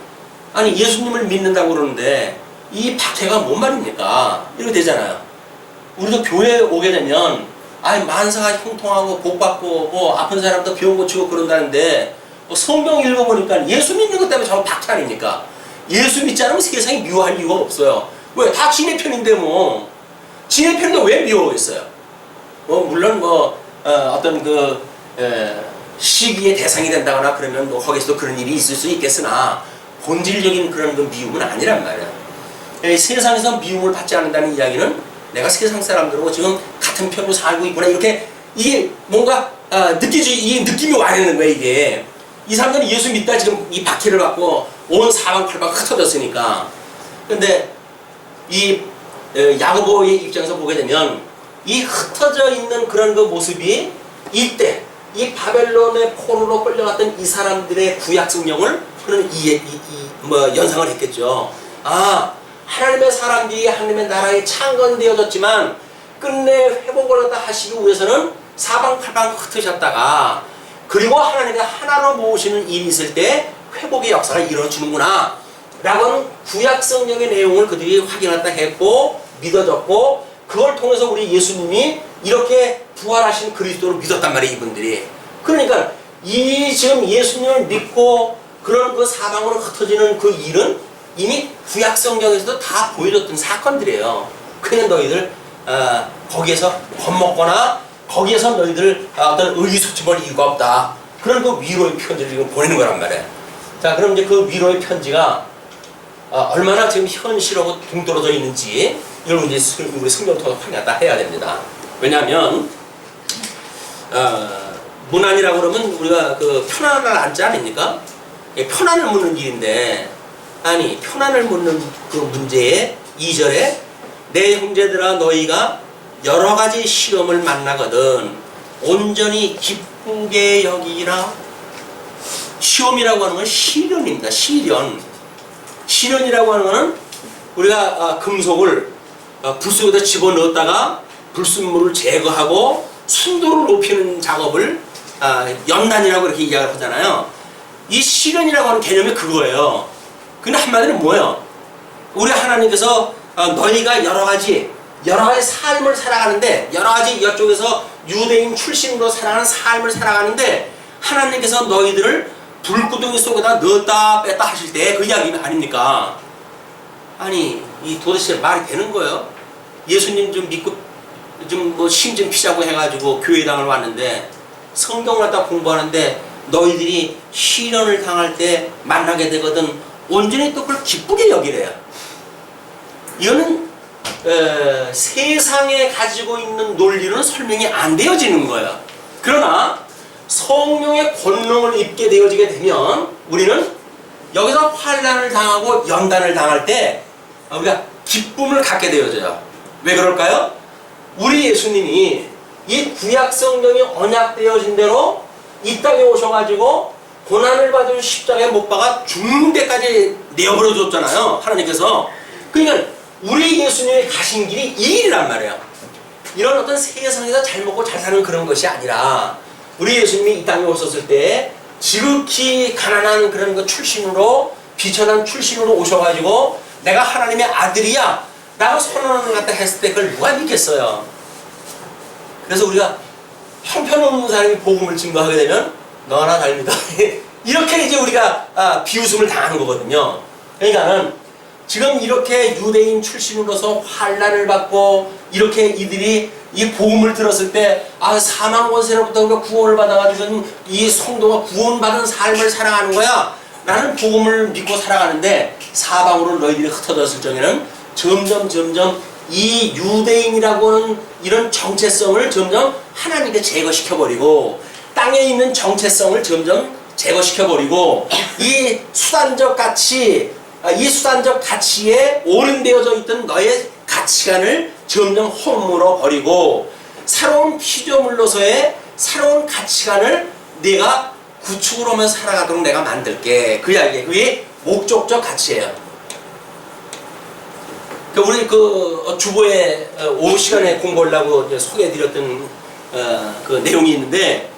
A: 아니 예수님을 믿는다고 그러는데 이 박해가 뭔 말입니까? 이렇게 되잖아요. 우리도 교회에 오게 되면 만사가 형통하고 복받고 뭐 아픈 사람도 병 고치고 그런다는데 뭐 성경 읽어보니까 예수 믿는 것 때문에 전부 박해 아닙니까? 예수 믿지 않으면 세상에 미워할 이유가 없어요. 왜? 다 지네 편인데 뭐. 지네 편인데 왜 미워했어요? 물론 어떤 시기의 대상이 된다거나 그러면 뭐 거기서도 그런 일이 있을 수 있겠으나 본질적인 그런 그 미움은 아니란 말이야. 세상에서 미움을 받지 않는다는 이야기는 내가 세상 사람들하고 지금 같은 편으로 살고 있구나 이렇게 이게 뭔가 이 느낌이 와야 되는 거야 이게. 이 사람들은 예수 믿다 지금 이 박해를 받고 온 사방팔방 흩어졌으니까. 근데 이 야고보의 입장에서 보게 되면 이 흩어져 있는 그런 그 모습이 이때 이 바벨론의 포로로 끌려갔던 이 사람들의 구약 성령을 그런 연상을 했겠죠. 하나님의 사람들이 하나님의 나라에 창건되어졌지만 끝내 회복을 갖다 하시기 위해서는 사방팔방 흩어졌다가 그리고 하나님의 하나로 모으시는 일이 있을 때 회복의 역사가 이루어지는구나 라고 하는 구약 성령의 내용을 그들이 확인했다 했고 믿어졌고 그걸 통해서 우리 예수님이 이렇게 부활하신 그리스도를 믿었단 말이에요 이분들이. 그러니까 이 지금 예수님을 믿고 그런 그 사방으로 흩어지는 그 일은 이미 구약 성경에서도 다 보여줬던 사건들이에요. 그냥 너희들 거기에서 겁먹거나 거기에서 너희들 어떤 의기소침할 이유가 없다. 그런 그 위로의 편지를 지금 보내는 거란 말이에요. 자, 그럼 이제 그 위로의 편지가 얼마나 지금 현실하고 동떨어져 있는지 이걸 이제 우리 성경을 통해서 확인하다 해야 됩니다. 왜냐하면 문안이라고 그러면 우리가 그 편안한 안자 아닙니까? 편안을 묻는 길인데, 아니 편안을 묻는 그 문제에 2절에 내 형제들아 너희가 여러 가지 시험을 만나거든 온전히 기쁘게 여기라. 시험이라고 하는 건 시련입니다. 시련이라고 하는 것은 우리가 금속을 불 속에다 집어넣었다가 불순물을 제거하고 순도를 높이는 작업을 연단이라고 이렇게 이야기를 하잖아요. 이 시련이라고 하는 개념이 그거예요. 근데 한마디로 뭐예요? 우리 하나님께서 너희가 여러 가지 삶을 살아가는데, 여러 가지 이쪽에서 유대인 출신으로 살아가는 삶을 살아가는데, 하나님께서 너희들을 불구덩이 속에다 넣었다 뺐다 하실 때 그 이야기 아닙니까? 아니 이 도대체 말이 되는 거예요? 예수님 좀 믿고 좀 뭐 심 좀 피자고 해가지고 교회당을 왔는데, 성경을 갖다 공부하는데 너희들이 시련을 당할 때 만나게 되거든 온전히 또 그걸 기쁘게 여기래요. 이거는 세상에 가지고 있는 논리는 설명이 안 되어지는 거예요. 그러나 성령의 권능을 입게 되어지게 되면 우리는 여기서 환난을 당하고 연단을 당할 때 우리가 기쁨을 갖게 되어져요. 왜 그럴까요? 우리 예수님이 이 구약 성경이 언약되어진 대로 이 땅에 오셔가지고 고난을 받은 십자가에 못 박아 죽는 데까지 내어버려 줬잖아요. 하나님께서. 그러니까 우리 예수님이 가신 길이 이 길이란 말이에요. 이런 어떤 세상에서 잘 먹고 잘 사는 그런 것이 아니라 우리 예수님이 이 땅에 오셨을 때 지극히 가난한 그런 그 출신으로, 비천한 출신으로 오셔가지고 내가 하나님의 아들이야 라고 선언을 갖다 했을 때 그걸 누가 믿겠어요? 그래서 우리가 형편없는 사람이 복음을 증거하게 되면 너나 다릅니다. 이렇게 이제 우리가 비웃음을 당하는 거거든요. 그러니까는 지금 이렇게 유대인 출신으로서 환난을 받고 이렇게 이들이 이 복음을 들었을 때 사망 권세로부터 우리가 구원을 받아가지고 이 성도가 구원받은 삶을 살아가는 거야 라는 복음을 믿고 살아가는데, 사방으로 너희들이 흩어졌을 적에는 점점 이 유대인이라고 하는 이런 정체성을 점점 하나님께 제거시켜버리고, 땅에 있는 정체성을 점점 제거시켜버리고, 이 수단적 가치에 오른되어져 있던 너의 가치관을 점점 허물어 버리고 새로운 피조물로서의 새로운 가치관을 내가 구축을 하면서 살아가도록 내가 만들게. 그 이야기예요. 그게 목적적 가치예요. 우리 주보에 오후 시간에 공부하려고 소개해드렸던 그 내용이 있는데,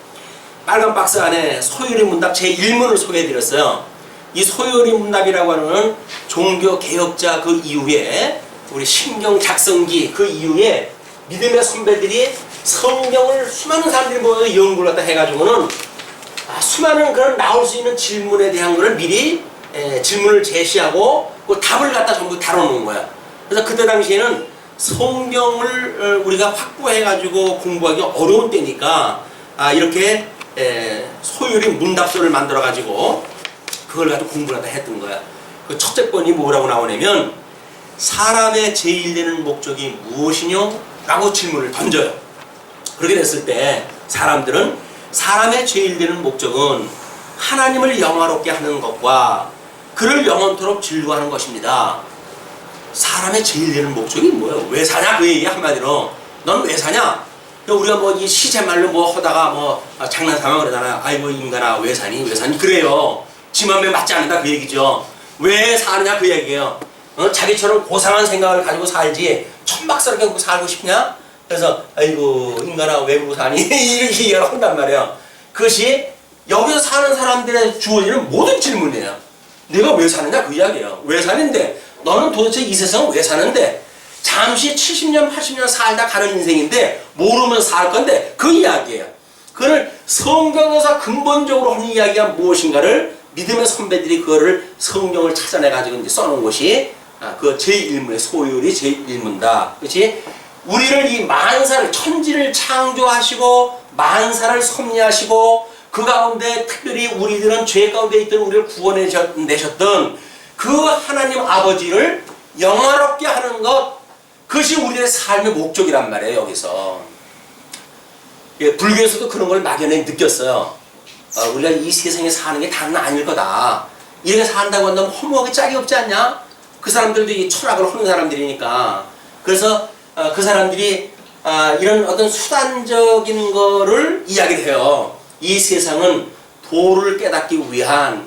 A: 빨간 박스 안에 소요리 문답 제1문을 소개해드렸어요. 이 소요리 문답이라고 하는 종교 개혁자 그 이후에, 우리 신경 작성기 그 이후에 믿음의 선배들이 성경을 수많은 사람들이 모여서 연구를 갖다 해가지고는 수많은 그런 나올 수 있는 질문에 대한 거를 미리 질문을 제시하고 그 답을 갖다 전부 다뤄놓은 거야. 그래서 그때 당시에는 성경을 우리가 확보해가지고 공부하기 어려운 때니까 이렇게 소요리 문답서를 만들어가지고 그걸 가지고 공부를 하다 했던 거야. 그 첫째 번이 뭐라고 나오냐면, 사람의 제일되는 목적이 무엇이뇨? 라고 질문을 던져요. 그렇게 됐을 때 사람들은 사람의 제일되는 목적은 하나님을 영화롭게 하는 것과 그를 영원토록 즐거워하는 것입니다. 사람의 제일되는 목적이 뭐예요? 왜 사냐? 그 얘기 한마디로. 넌 왜 사냐? 우리가 뭐 이 시제말로 뭐 하다가 뭐 장난삼아 그러잖아요. 아이고 인간아 왜 사니? 왜 사니? 그래요. 지 맘에 맞지 않는다 그 얘기죠. 왜 사느냐 그 얘기예요. 자기처럼 고상한 생각을 가지고 살지 천박스럽게 살고 싶냐? 그래서 아이고 인간아 왜 그러고 사니? 이렇게 얘기를 한단 말이에요. 그것이 여기서 사는 사람들의 주어지는 모든 질문이에요. 내가 왜 사느냐 그 이야기예요. 왜 사는데? 너는 도대체 이 세상을 왜 사는데? 잠시 70년 80년 살다 가는 인생인데 모르면 살 건데 그 이야기예요. 그걸 성경에서 근본적으로 하는 이야기가 무엇인가를 믿음의 선배들이 그거를 성경을 찾아내가지고 이제 써놓은 것이 그 제1문의 소요리 제1문다. 그렇지? 우리를 이 만사를, 천지를 창조하시고 만사를 섭리하시고 그 가운데 특별히 우리들은 죄 가운데 있던 우리를 구원해 내셨던 그 하나님 아버지를 영화롭게 하는 것, 그것이 우리의 삶의 목적이란 말이에요. 여기서 불교에서도 그런 걸 막연히 느꼈어요. 우리가 이 세상에 사는 게 다는 아닐 거다. 이렇게 산다고 한다면 허무하게 짝이 없지 않냐? 그 사람들도 이 철학을 하는 사람들이니까. 그래서 그 사람들이 이런 어떤 수단적인 거를 이야기를 해요. 이 세상은 도를 깨닫기 위한,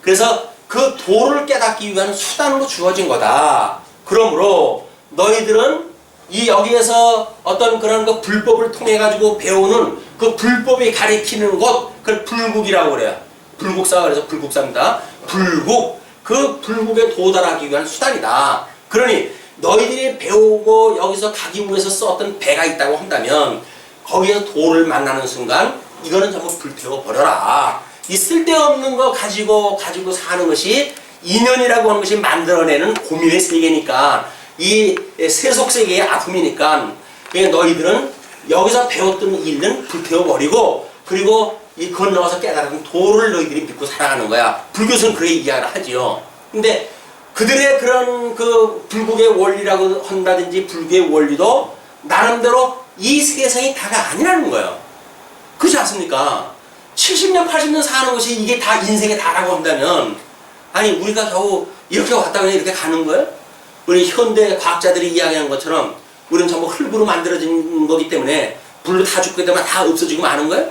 A: 그래서 그 도를 깨닫기 위한 수단으로 주어진 거다. 그러므로 너희들은 이 여기에서 어떤 그런 그 불법을 통해 가지고 배우는 그 불법이 가리키는 곳, 그걸 불국이라고 그래요. 불국사, 그래서 불국사입니다. 불국, 그 불국에 도달하기 위한 수단이다. 그러니 너희들이 배우고 여기서 가기 위해서 썼던 배가 있다고 한다면 거기에서 도를 만나는 순간 이거는 전부 불태워 버려라. 이 쓸데없는 거 가지고 사는 것이 인연이라고 하는 것이 만들어내는 고민의 세계니까, 이 세속 세계의 아픔이니까, 너희들은 여기서 배웠던 일은 불태워버리고, 그리고 이 건너가서 깨달은 도를 너희들이 믿고 살아가는 거야. 불교에서는 그렇게 이야기를 하지요. 근데 그들의 그런 그 불국의 원리라고 한다든지 불교의 원리도 나름대로 이 세상이 다가 아니라는 거예요. 그렇지 않습니까? 70년, 80년 사는 것이 이게 다 인생의 다라고 한다면, 아니, 우리가 겨우 이렇게 왔다 그냥 이렇게 가는 거예요? 우리 현대 과학자들이 이야기하는 것처럼 우리는 전부 흙으로 만들어진 거기 때문에 불로 다 죽게 되면 다 없어지고 마는 거예요?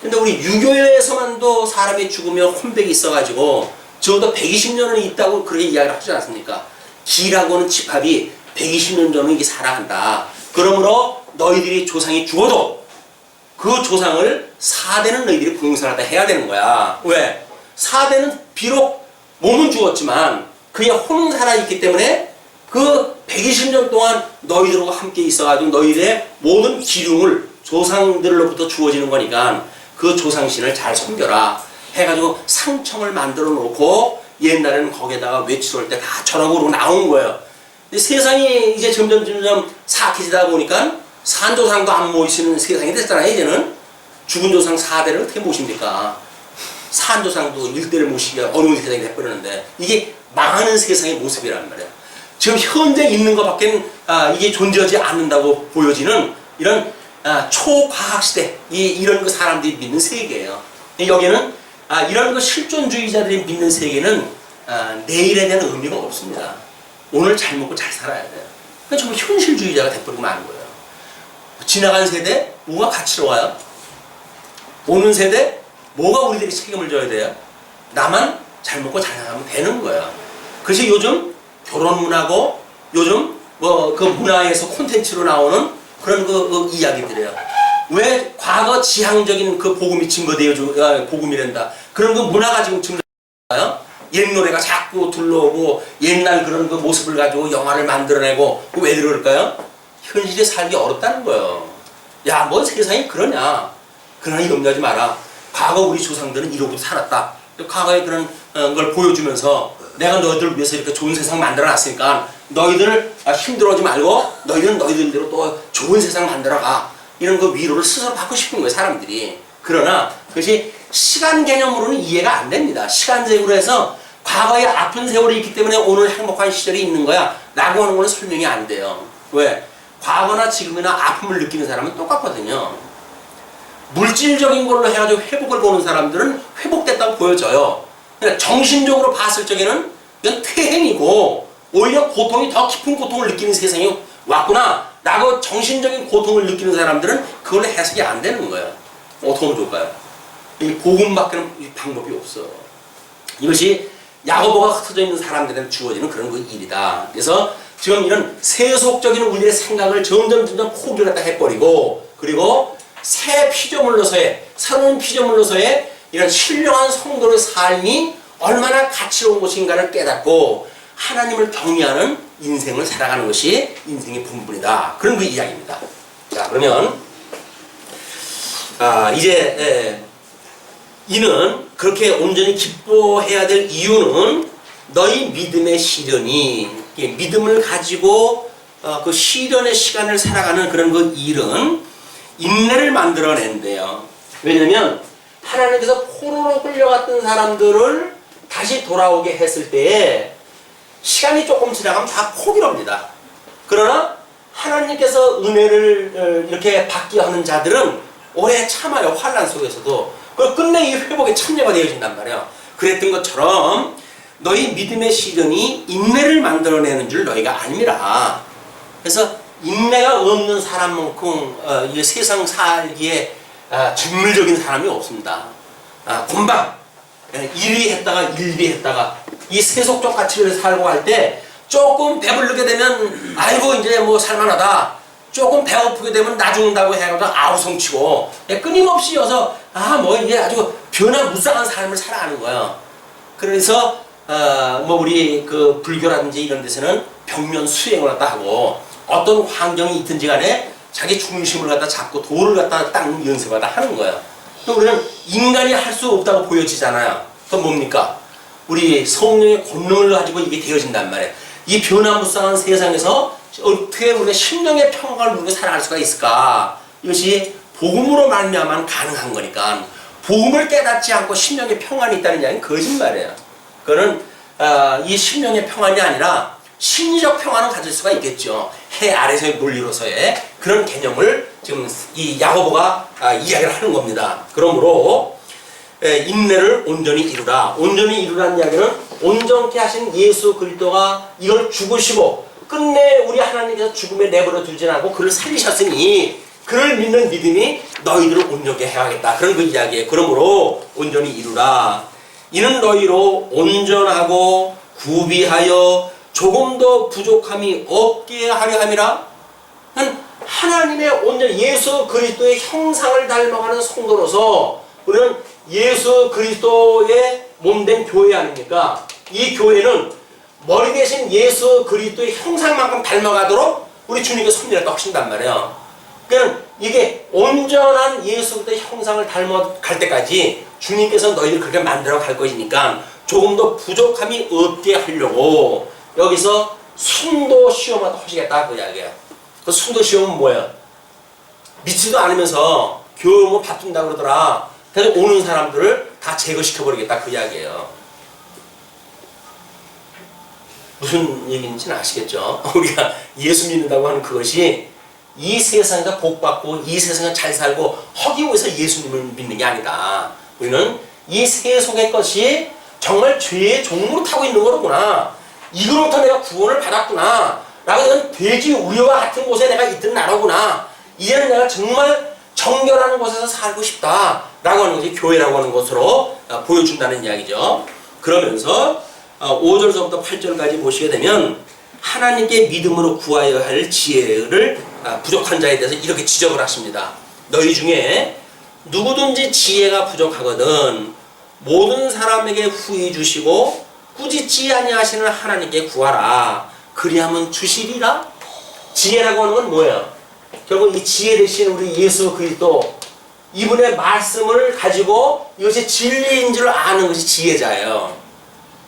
A: 근데 우리 유교에서만도 사람이 죽으면 혼백이 있어가지고 적어도 120년은 있다고 그렇게 이야기를 하지 않습니까? 기라고 하는 집합이 120년 전은 이게 살아간다. 그러므로 너희들이 조상이 죽어도 그 조상을 4대는 너희들이 봉사하다 해야 되는 거야. 왜? 4대는 비록 몸은 죽었지만 그의 혼은 살아있기 때문에 그 120년 동안 너희들과 함께 있어가지고 너희들의 모든 기륭을 조상들로부터 주어지는 거니까 그 조상신을 잘 섬겨라 해가지고 상청을 만들어 놓고 옛날에는 거기에다가 외출할 때 다 전화으로 나온 거예요. 근데 세상이 이제 점점 사악해지다 보니까 산조상도 안 모이시는 세상이 됐잖아요. 이제는 죽은 조상 4대를 어떻게 모십니까? 산조상도 1대를 모시기가 어려운 세상이 돼버렸는데 이게 망하는 세상의 모습이란 말이에요. 지금 현재 있는 것밖에 이게 존재하지 않는다고 보여지는 이런 초과학 시대, 이런 그 사람들이 믿는 세계예요. 여기는 이런 그 실존주의자들이 믿는 세계는 내일에 대한 의미가 없습니다. 오늘 잘 먹고 잘 살아야 돼요. 그러니까 정말 현실주의자가 돼버리고 마는 거예요. 지나간 세대 뭐가 가치로워요? 오는 세대 뭐가 우리들이 책임을 져야 돼요? 나만 잘 먹고 잘 살면 되는 거예요. 그래서 요즘 결혼 문화고 요즘 뭐 그 문화에서 콘텐츠로 나오는 그런 그 이야기들이에요. 왜 과거 지향적인 그 복음이 증거되어 복음이란다. 그런 그 문화가 지금 증거돼요. 옛 노래가 자꾸 들러오고 옛날 그런 그 모습을 가지고 영화를 만들어내고 왜 그럴까요? 현실에 살기 어렵다는 거예요. 야, 뭐 세상이 그러냐. 그러니 염려하지 마라. 과거 우리 조상들은 이러고 살았다. 과거의 그런 걸 보여주면서 내가 너희들을 위해서 이렇게 좋은 세상 만들어놨으니까 너희들 힘들어하지 말고 너희들은 너희들대로 또 좋은 세상 만들어가. 이런 그 위로를 스스로 받고 싶은 거예요, 사람들이. 그러나 그것이 시간 개념으로는 이해가 안 됩니다. 시간적으로 해서 과거의 아픈 세월이 있기 때문에 오늘 행복한 시절이 있는 거야 라고 하는 거는 설명이 안 돼요. 왜? 과거나 지금이나 아픔을 느끼는 사람은 똑같거든요. 물질적인 걸로 해가지고 회복을 보는 사람들은 회복됐다고 보여져요. 그러니까 정신적으로 봤을 적에는 이건 퇴행이고 오히려 고통이 더 깊은 고통을 느끼는 세상이 왔구나 라고 정신적인 고통을 느끼는 사람들은 그걸로 해석이 안 되는 거예요. 어떻게 하면 좋을까요? 이 복음밖에 방법이 없어. 이것이 야고보가 흩어져 있는 사람들한테 주어지는 그런 그 일이다. 그래서 지금 이런 세속적인 우리의 생각을 점점 포기를 갖다 해버리고 그리고 새 피조물로서의 새로운 피조물로서의 이런 신령한 성도의 삶이 얼마나 가치로운 것인가를 깨닫고 하나님을 경외하는 인생을 살아가는 것이 인생의 본분이다. 그런 그 이야기입니다. 자, 그러면 이제 이는 그렇게 온전히 기뻐해야 될 이유는 너희 믿음의 시련이 믿음을 가지고 그 시련의 시간을 살아가는 그런 그 일은 인내를 만들어낸대요. 왜냐면 하나님께서 포로로 끌려갔던 사람들을 다시 돌아오게 했을 때에 시간이 조금 지나가면 다 포기를 합니다. 그러나 하나님께서 은혜를 이렇게 받게 하는 자들은 오래 참아요. 환난 속에서도. 그리고 끝내 이 회복에 참여가 되어진단 말이에요. 그랬던 것처럼 너희 믿음의 시련이 인내를 만들어내는 줄 너희가 아니라. 그래서 인내가 없는 사람만큼 이 세상 살기에 직물적인 사람이 없습니다. 금방 일비했다가 일비했다가 이 세속적 가치를 살고 할 때 조금 배부르게 되면 아이고 이제 뭐 살만하다. 조금 배고프게 되면 나 죽는다고 해가지고 아우성치고 끊임없이 여서 뭐 이게 아주 변화무쌍한 삶을 살아가는 거예요. 그래서 뭐 우리 그 불교라든지 이런 데서는 벽면 수행을 갖다 하고 어떤 환경이 있든지 간에 자기 중심을 갖다 잡고 도를 갖다 닦는 연습을 갖다 하는 거예요. 우리는 인간이 할 수 없다고 보여지잖아요. 그건 뭡니까? 우리 성령의 권능을 가지고 이게 되어진단 말이에요. 이 변화무쌍한 세상에서 어떻게 우리가 심령의 평강을 누리고 살아갈 수가 있을까? 이것이 복음으로 말미암아 가능한 거니까. 복음을 깨닫지 않고 심령의 평안이 있다는 이야기는 거짓말이에요. 그거는 이 심령의 평안이 아니라 심리적 평안을 가질 수가 있겠죠. 해 아래서의 논리로서의 그런 개념을 지금 이 야고보가 이야기를 하는 겁니다. 그러므로 인내를 온전히 이루라. 온전히 이루라는 이야기는 온전케 하신 예수 그리스도가 이걸 죽으시고 끝내 우리 하나님께서 죽음에 내버려 두지 않고 그를 살리셨으니 그를 믿는 믿음이 너희들을 온전케 해야겠다. 그런 그 이야기예요. 그러므로 온전히 이루라. 이는 너희로 온전하고 구비하여 조금 더 부족함이 없게 하려 함이라. 하나님의 온전 예수 그리스도의 형상을 닮아가는 성도로서 우리는 예수 그리스도의 몸된 교회 아닙니까? 이 교회는 머리 대신 예수 그리스도의 형상만큼 닮아가도록 우리 주님께 섭리를 하신단 말이에요. 그러니까 이게 온전한 예수 그리스도의 형상을 닮아갈 때까지 주님께서 너희를 그렇게 만들어 갈 것이니까 조금 더 부족함이 없게 하려고 여기서 순도 시험을 하시겠다 그 이야기예요. 그 순도 시험은 뭐예요? 믿지도 않으면서 교회 뭐 바꾼다 그러더라. 그래서 오는 사람들을 다 제거시켜버리겠다 그 이야기예요. 무슨 얘기인지는 아시겠죠? 우리가 예수 믿는다고 하는 그것이 이 세상에서 복받고 이 세상에 잘 살고 하기 위해서 예수님을 믿는 게 아니다. 우리는 이 세속의 것이 정말 죄의 종로로 타고 있는 거로구나. 이거로부터 내가 구원을 받았구나. 라고 돼지 우리와 같은 곳에 내가 있던 나라구나. 이제는 내가 정말 정결하는 곳에서 살고 싶다. 라고 하는 것이 교회라고 하는 것으로 보여준다는 이야기죠. 그러면서 5절서부터 8절까지 보시게 되면 하나님께 믿음으로 구하여야 할 지혜를 부족한 자에 대해서 이렇게 지적을 하십니다. 너희 중에 누구든지 지혜가 부족하거든 모든 사람에게 후히 주시고 꾸짖지 아니하시는 하나님께 구하라. 그리하면 주시리라. 지혜라고 하는 건 뭐예요? 결국 이 지혜 대신 우리 예수 그리스도 이분의 말씀을 가지고 이것이 진리인 줄 아는 것이 지혜자예요.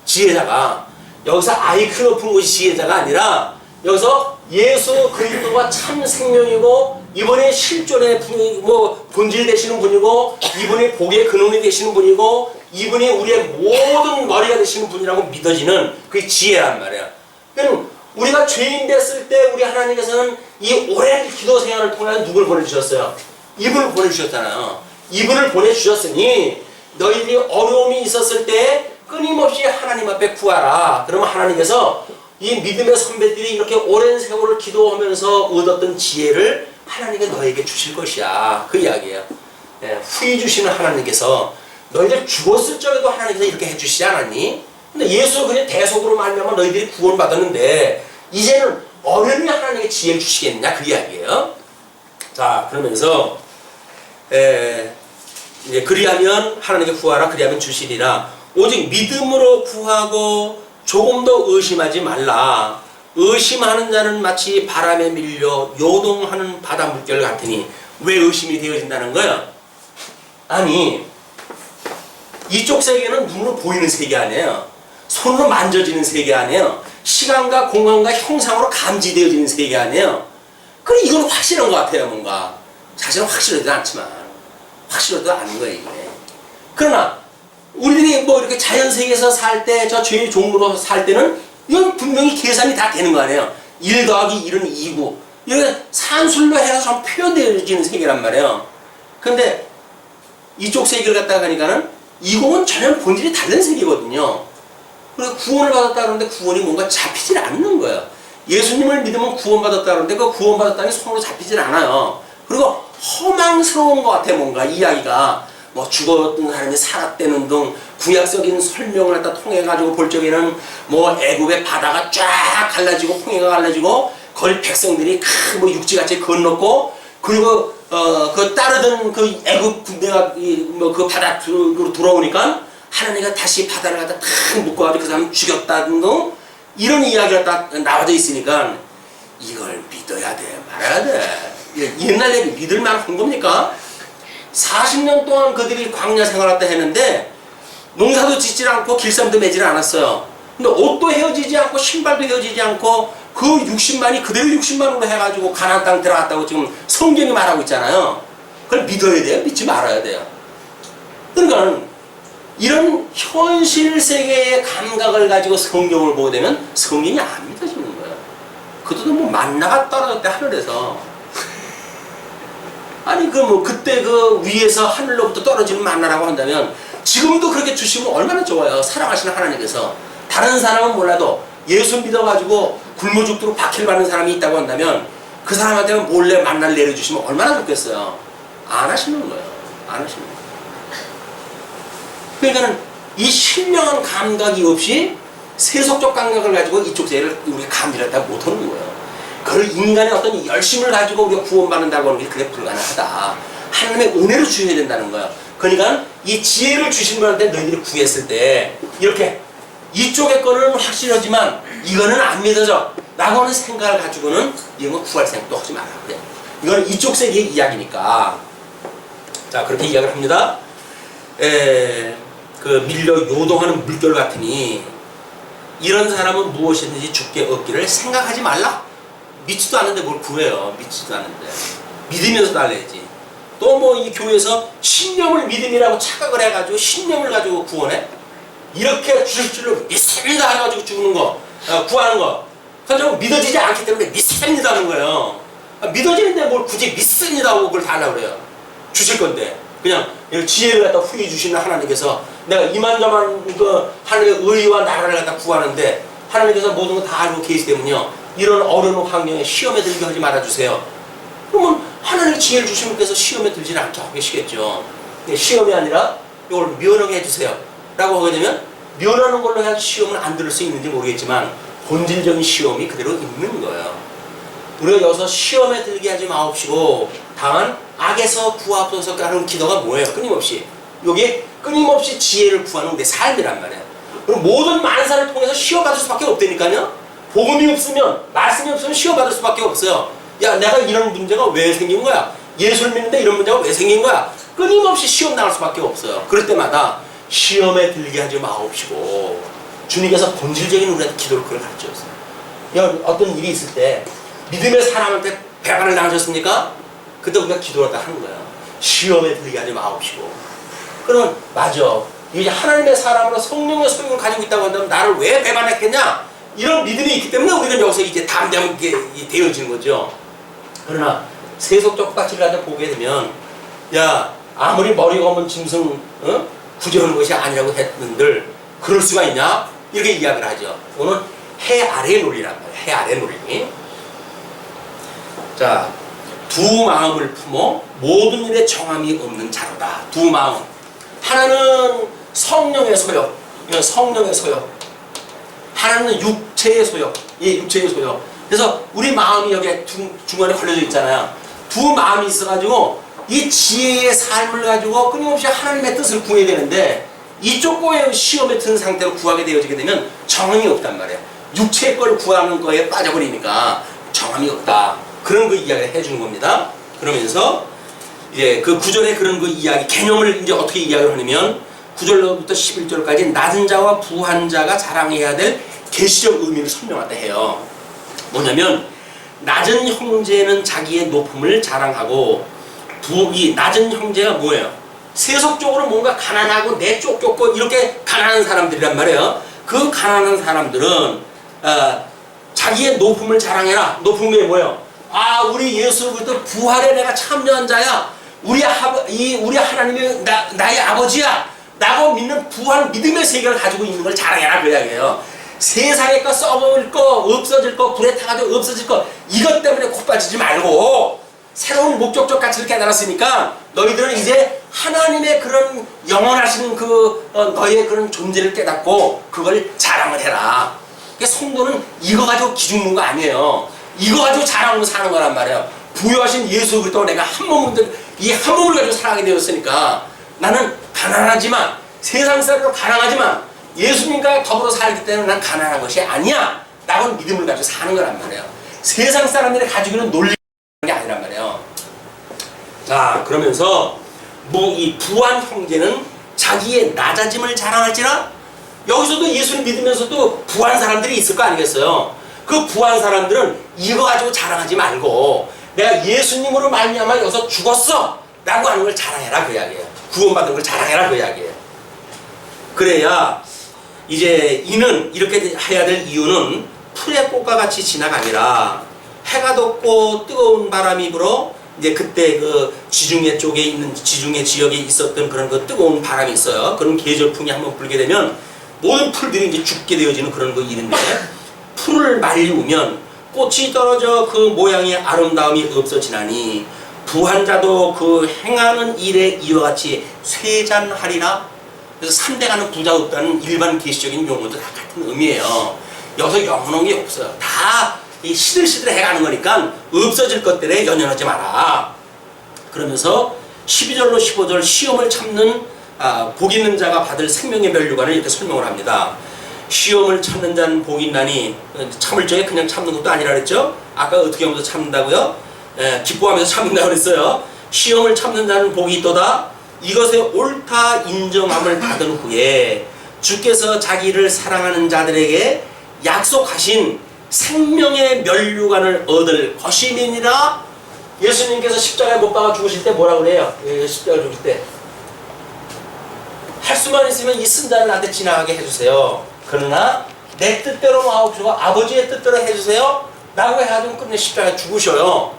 A: 지혜자가 여기서 아이 큰 높은 것이 지혜자가 아니라 여기서 예수 그리스도가 참 생명이고 이분이 실존의 본질 되시는 분이고 이분이 복의 근원이 되시는 분이고 이분이 우리의 모든 머리가 되시는 분이라고 믿어지는 그게 지혜란 말이야. 그러니까 우리가 죄인 됐을 때 우리 하나님께서는 이 오랜 기도 생활을 통해 누굴 보내주셨어요? 이분을 보내주셨잖아요. 이분을 보내주셨으니 너희들이 어려움이 있었을 때 끊임없이 하나님 앞에 구하라. 그러면 하나님께서 이 믿음의 선배들이 이렇게 오랜 세월을 기도하면서 얻었던 지혜를 하나님께 너에게 주실 것이야. 그 이야기예요. 후히 주시는 하나님께서 너희들 죽었을 적에도 하나님께서 이렇게 해주시지 않았니? 근데 예수 그냥 대속으로 말미암아 너희들이 구원받았는데 이제는 어련히 하나님께 지혜를 주시겠느냐 그 이야기예요. 자 그러면서 이제 그리하면 하나님께 구하라. 그리하면 주시리라. 오직 믿음으로 구하고 조금 더 의심하지 말라. 의심하는 자는 마치 바람에 밀려 요동하는 바다 물결 같으니. 왜 의심이 되어진다는 거야? 아니 이쪽 세계는 눈으로 보이는 세계 아니에요. 손으로 만져지는 세계 아니에요. 시간과 공간과 형상으로 감지되어지는 세계 아니에요. 그래 이건 확실한 것 같아요. 뭔가 사실은 확실하지도 않지만 확실하지도 않은 거예요. 이게. 그러나 우리들이 뭐 이렇게 자연세계에서 살 때 저 죄의 종으로 살 때는 이건 분명히 계산이 다 되는 거 아니에요. 1 더하기 1은 2고 이건 산술로 해서 좀 표현되어지는 세계란 말이에요. 근데 이쪽 세계를 갖다가 가니까는 이공은 전혀 본질이 다른 세계거든요. 그래서 구원을 받았다 그러는데 구원이 뭔가 잡히질 않는 거예요. 예수님을 믿으면 구원받았다 그러는데 그 구원받았다니 손으로 잡히질 않아요. 그리고 허망스러운 것 같아. 뭔가 이야기가 뭐 죽었던 사람이 살았다는 등 구약적인 설명을 갖다 통해 가지고 볼 적에는 뭐 애굽의 바다가 쫙 갈라지고 홍해가 갈라지고 거기 백성들이 큰 뭐 육지같이 건넜고 그리고 그 따르던 그 애굽 군대가 뭐 그 바다로 돌아오니까 하나님가 다시 바다를 갖다 탁 묶어가지고 그 사람 죽였다는 등 이런 이야기가 딱 나와져 있으니까 이걸 믿어야 돼 말아야 돼. 옛날 얘기 믿을 만한 겁니까? 40년 동안 그들이 광야 생활했다 했는데 농사도 짓지 않고 길쌈도 매질 않았어요. 근데 옷도 헤어지지 않고 신발도 헤어지지 않고 그 60만이 그대로 60만으로 해가지고 가나안 땅 들어갔다고 지금 성경이 말하고 있잖아요. 그걸 믿어야 돼요? 믿지 말아야 돼요? 그러니까 이런 현실 세계의 감각을 가지고 성경을 보게 되면 성경이 안 믿어지는 거예요. 그것도 뭐 만나가 떨어졌대 하늘에서. 아니 그 뭐 그때 그 위에서 하늘로부터 떨어지는 만나라고 한다면 지금도 그렇게 주시면 얼마나 좋아요. 사랑하시는 하나님께서. 다른 사람은 몰라도 예수 믿어가지고 굶어 죽도록 박해를 받는 사람이 있다고 한다면 그 사람한테는 몰래 만나를 내려주시면 얼마나 좋겠어요. 안 하시는 거예요. 안 하시는 거예요. 그러니까는 이 신령한 감각이 없이 세속적 감각을 가지고 이쪽 세계를 우리가 감지를 다 못하는 거예요. 그걸 인간의 어떤 열심을 가지고 우리가 구원받는다고 하는 게 그게 불가능하다. 하나님의 은혜로 주셔야 된다는 거예요. 그러니까 이 지혜를 주신 분한테 너희들이 구했을 때 이렇게 이쪽의 거는 확실하지만 이거는 안 믿어져 라고 하는 생각을 가지고는 이런 거 구할 생각도 하지 말라 그래요. 이건 이쪽 세계의 이야기니까. 자 그렇게 이야기를 합니다. 그 밀려 요동하는 물결 같으니 이런 사람은 무엇이든지 죽게 얻기를 생각하지 말라. 믿지도 않는데 뭘 구해요. 믿지도 않는데 믿으면서 달래야지. 또 뭐 이 교회에서 신령을 믿음이라고 착각을 해가지고 신령을 가지고 구원해? 이렇게 주실 줄로 믿습니다 해가지고 죽는 거 구하는 거 그건 믿어지지 않기 때문에 믿습니다 하는 거예요. 믿어지는데 뭘 굳이 믿습니다 하고 그걸 달라고 그래요. 주실 건데 그냥 지혜를 갖다 후히 주시는 하나님께서 내가 이만저만 그 하나님의 의와 나라를 갖다 구하는데 하나님께서 모든 거 다 알고 계시기 때문에요. 이런 어려운 환경에 시험에 들게 하지 말아주세요. 그러면 하나님 지혜를 주시면 께서 시험에 들지 않게 하고 계시겠죠. 시험이 아니라 이걸 면하게 해주세요 라고 하게 되면 면하는 걸로 해서 시험은 안 들을 수 있는지 모르겠지만 본질적인 시험이 그대로 있는 거예요. 우리가 여기서 시험에 들게 하지 마옵시고 다만 악에서 구하옵소서 하는 기도가 뭐예요? 끊임없이 여기 끊임없이 지혜를 구하는 내 삶이란 말이에요. 그럼 모든 만사를 통해서 시험 받을 수밖에 없다니까요. 복음이 없으면 말씀이 없으면 시험 받을 수밖에 없어요. 야 내가 이런 문제가 왜 생긴 거야? 예수를 믿는데 이런 문제가 왜 생긴 거야? 끊임없이 시험 나갈 수밖에 없어요. 그럴 때마다 시험에 들게 하지 마옵시고 주님께서 본질적인 우리한테 기도를 그걸 가르쳐줬어요. 야 어떤 일이 있을 때 믿음의 사람한테 배반을 당하셨습니까? 그때 우리가 기도를 다 하는 거예요. 시험에 들게 하지 마옵시고. 그러면 맞아. 이제 하나님의 사람으로 성령의 소유를 가지고 있다고 한다면 나를 왜 배반했겠냐? 이런 믿음이 있기 때문에 우리는 여기서 이제 담대하게 되어지는 거죠. 그러나 세속적 가치를 가지고 보게 되면 야 아무리 머리가 없는 짐승 구제하는 것이 아니라고 했는들 그럴 수가 있냐? 이렇게 이야기를 하죠. 오늘 해 아래 논리란 말이에요. 해 아래 논리. 자, 두 마음을 품어 모든 일에 정함이 없는 자로다. 두 마음. 하나는 성령의 소욕. 이건 성령의 소욕. 하나는 육체의 소욕. 예, 육체의 소욕. 그래서 우리 마음이 여기에 중간에 걸려져 있잖아요. 두 마음이 있어가지고 이 지혜의 삶을 가지고 끊임없이 하나님의 뜻을 구해야 되는데 이쪽 거에 시험에 든 상태로 구하게 되어지게 되면 정함이 없단 말이에요. 육체의 걸 구하는 거에 빠져버리니까 정함이 없다. 그런 그 이야기를 해주는 겁니다. 그러면서 이제 그 9절에 그런 그 이야기, 개념을 이제 어떻게 이야기를 하냐면 9절로부터 11절까지 낮은 자와 부한 자가 자랑해야 될 계시적 의미를 설명한다 해요. 뭐냐면 낮은 형제는 자기의 높음을 자랑하고 이 낮은 형제가 뭐예요? 세속적으로 뭔가 가난하고 내쫓겼고 이렇게 가난한 사람들이란 말이에요. 그 가난한 사람들은 자기의 높음을 자랑해라. 높음이 뭐예요? 아 우리 예수 그리스도 부활에 내가 참여한 자야. 우리 하나님이 나의 아버지야 라고 믿는 부한 믿음의 세계를 가지고 있는 걸 자랑해라 그 이야기예요. 세상에 거 썩을 거 없어질 거 불에 타가지고 없어질 거 이것 때문에 코 빠지지 말고 새로운 목적적 가치를 깨달았으니까 너희들은 이제 하나님의 그런 영원하신 너의 그런 존재를 깨닫고 그걸 자랑을 해라. 그러니까 성도는 이거 가지고 기죽는 거 아니에요. 이거 가지고 자랑으로 사는 거란 말이에요. 부여하신 예수 그리스도 내가 한 몸을 가지고 살아가게 되었으니까 나는 가난하지만 세상 사람으로 가난하지만 예수님과 더불어 살기 때문에 난 가난한 것이 아니야 라고 믿음을 가지고 사는 거란 말이에요. 세상 사람들이 가지고 있는 논리가 게 아니란 말이에요. 자, 그러면서 이 부한 형제는 자기의 낮아짐을 자랑할지라. 여기서도 예수를 믿으면서도 부한 사람들이 있을 거 아니겠어요. 그 부한 사람들은 이거 가지고 자랑하지 말고 내가 예수님으로 말미암아 여기서 죽었어 라고 하는 걸 자랑해라 그 이야기예요. 구원받은 걸 자랑해라 그 이야기예요. 그래야 이제 이는 이렇게 해야 될 이유는 풀의 꽃과 같이 지나가니라. 해가 덥고 뜨거운 바람이 불어 이제 그때 그 지중해 쪽에 있는 지중해 지역에 있었던 그런 그 뜨거운 바람이 있어요. 그런 계절풍이 한번 불게 되면 모든 풀들이 이제 죽게 되어지는 그런 그 일인데 풀을 말리우면 꽃이 떨어져 그 모양의 아름다움이 없어지나니 부한 자도 그 행하는 일에 이와 같이 쇠잔하리라. 그래서 3대가는 부자 없다는 일반 계시적인 용어도 다 같은 의미예요. 여기서 영원한 게 없어요. 다 이 시들시들 해가는 거니까 없어질 것들에 연연하지 마라. 그러면서 12절로 15절 시험을 참는 복 있는 자가 받을 생명의 면류관을 이렇게 설명을 합니다. 시험을 참는 자는 복이 있나니 참을 적에 그냥 참는 것도 아니라 그랬죠. 아까 어떻게 하면서 참는다고요? 기뻐하면서 참는다고 그랬어요. 시험을 참는 자는 복이 있도다. 이것에 옳다 인정함을 받은 후에 주께서 자기를 사랑하는 자들에게 약속하신 생명의 면류관을 얻을 것임이니라. 예수님께서 십자가에 못 박아 죽으실 때 뭐라고 그래요? 십자가에 죽을 때 할 수만 있으면 이 쓴자를 나한테 지나가게 해주세요. 그러나 내 뜻대로 마옵시고 아버지의 뜻대로 해주세요 라고 해가지고 끝내 십자가에 죽으셔요.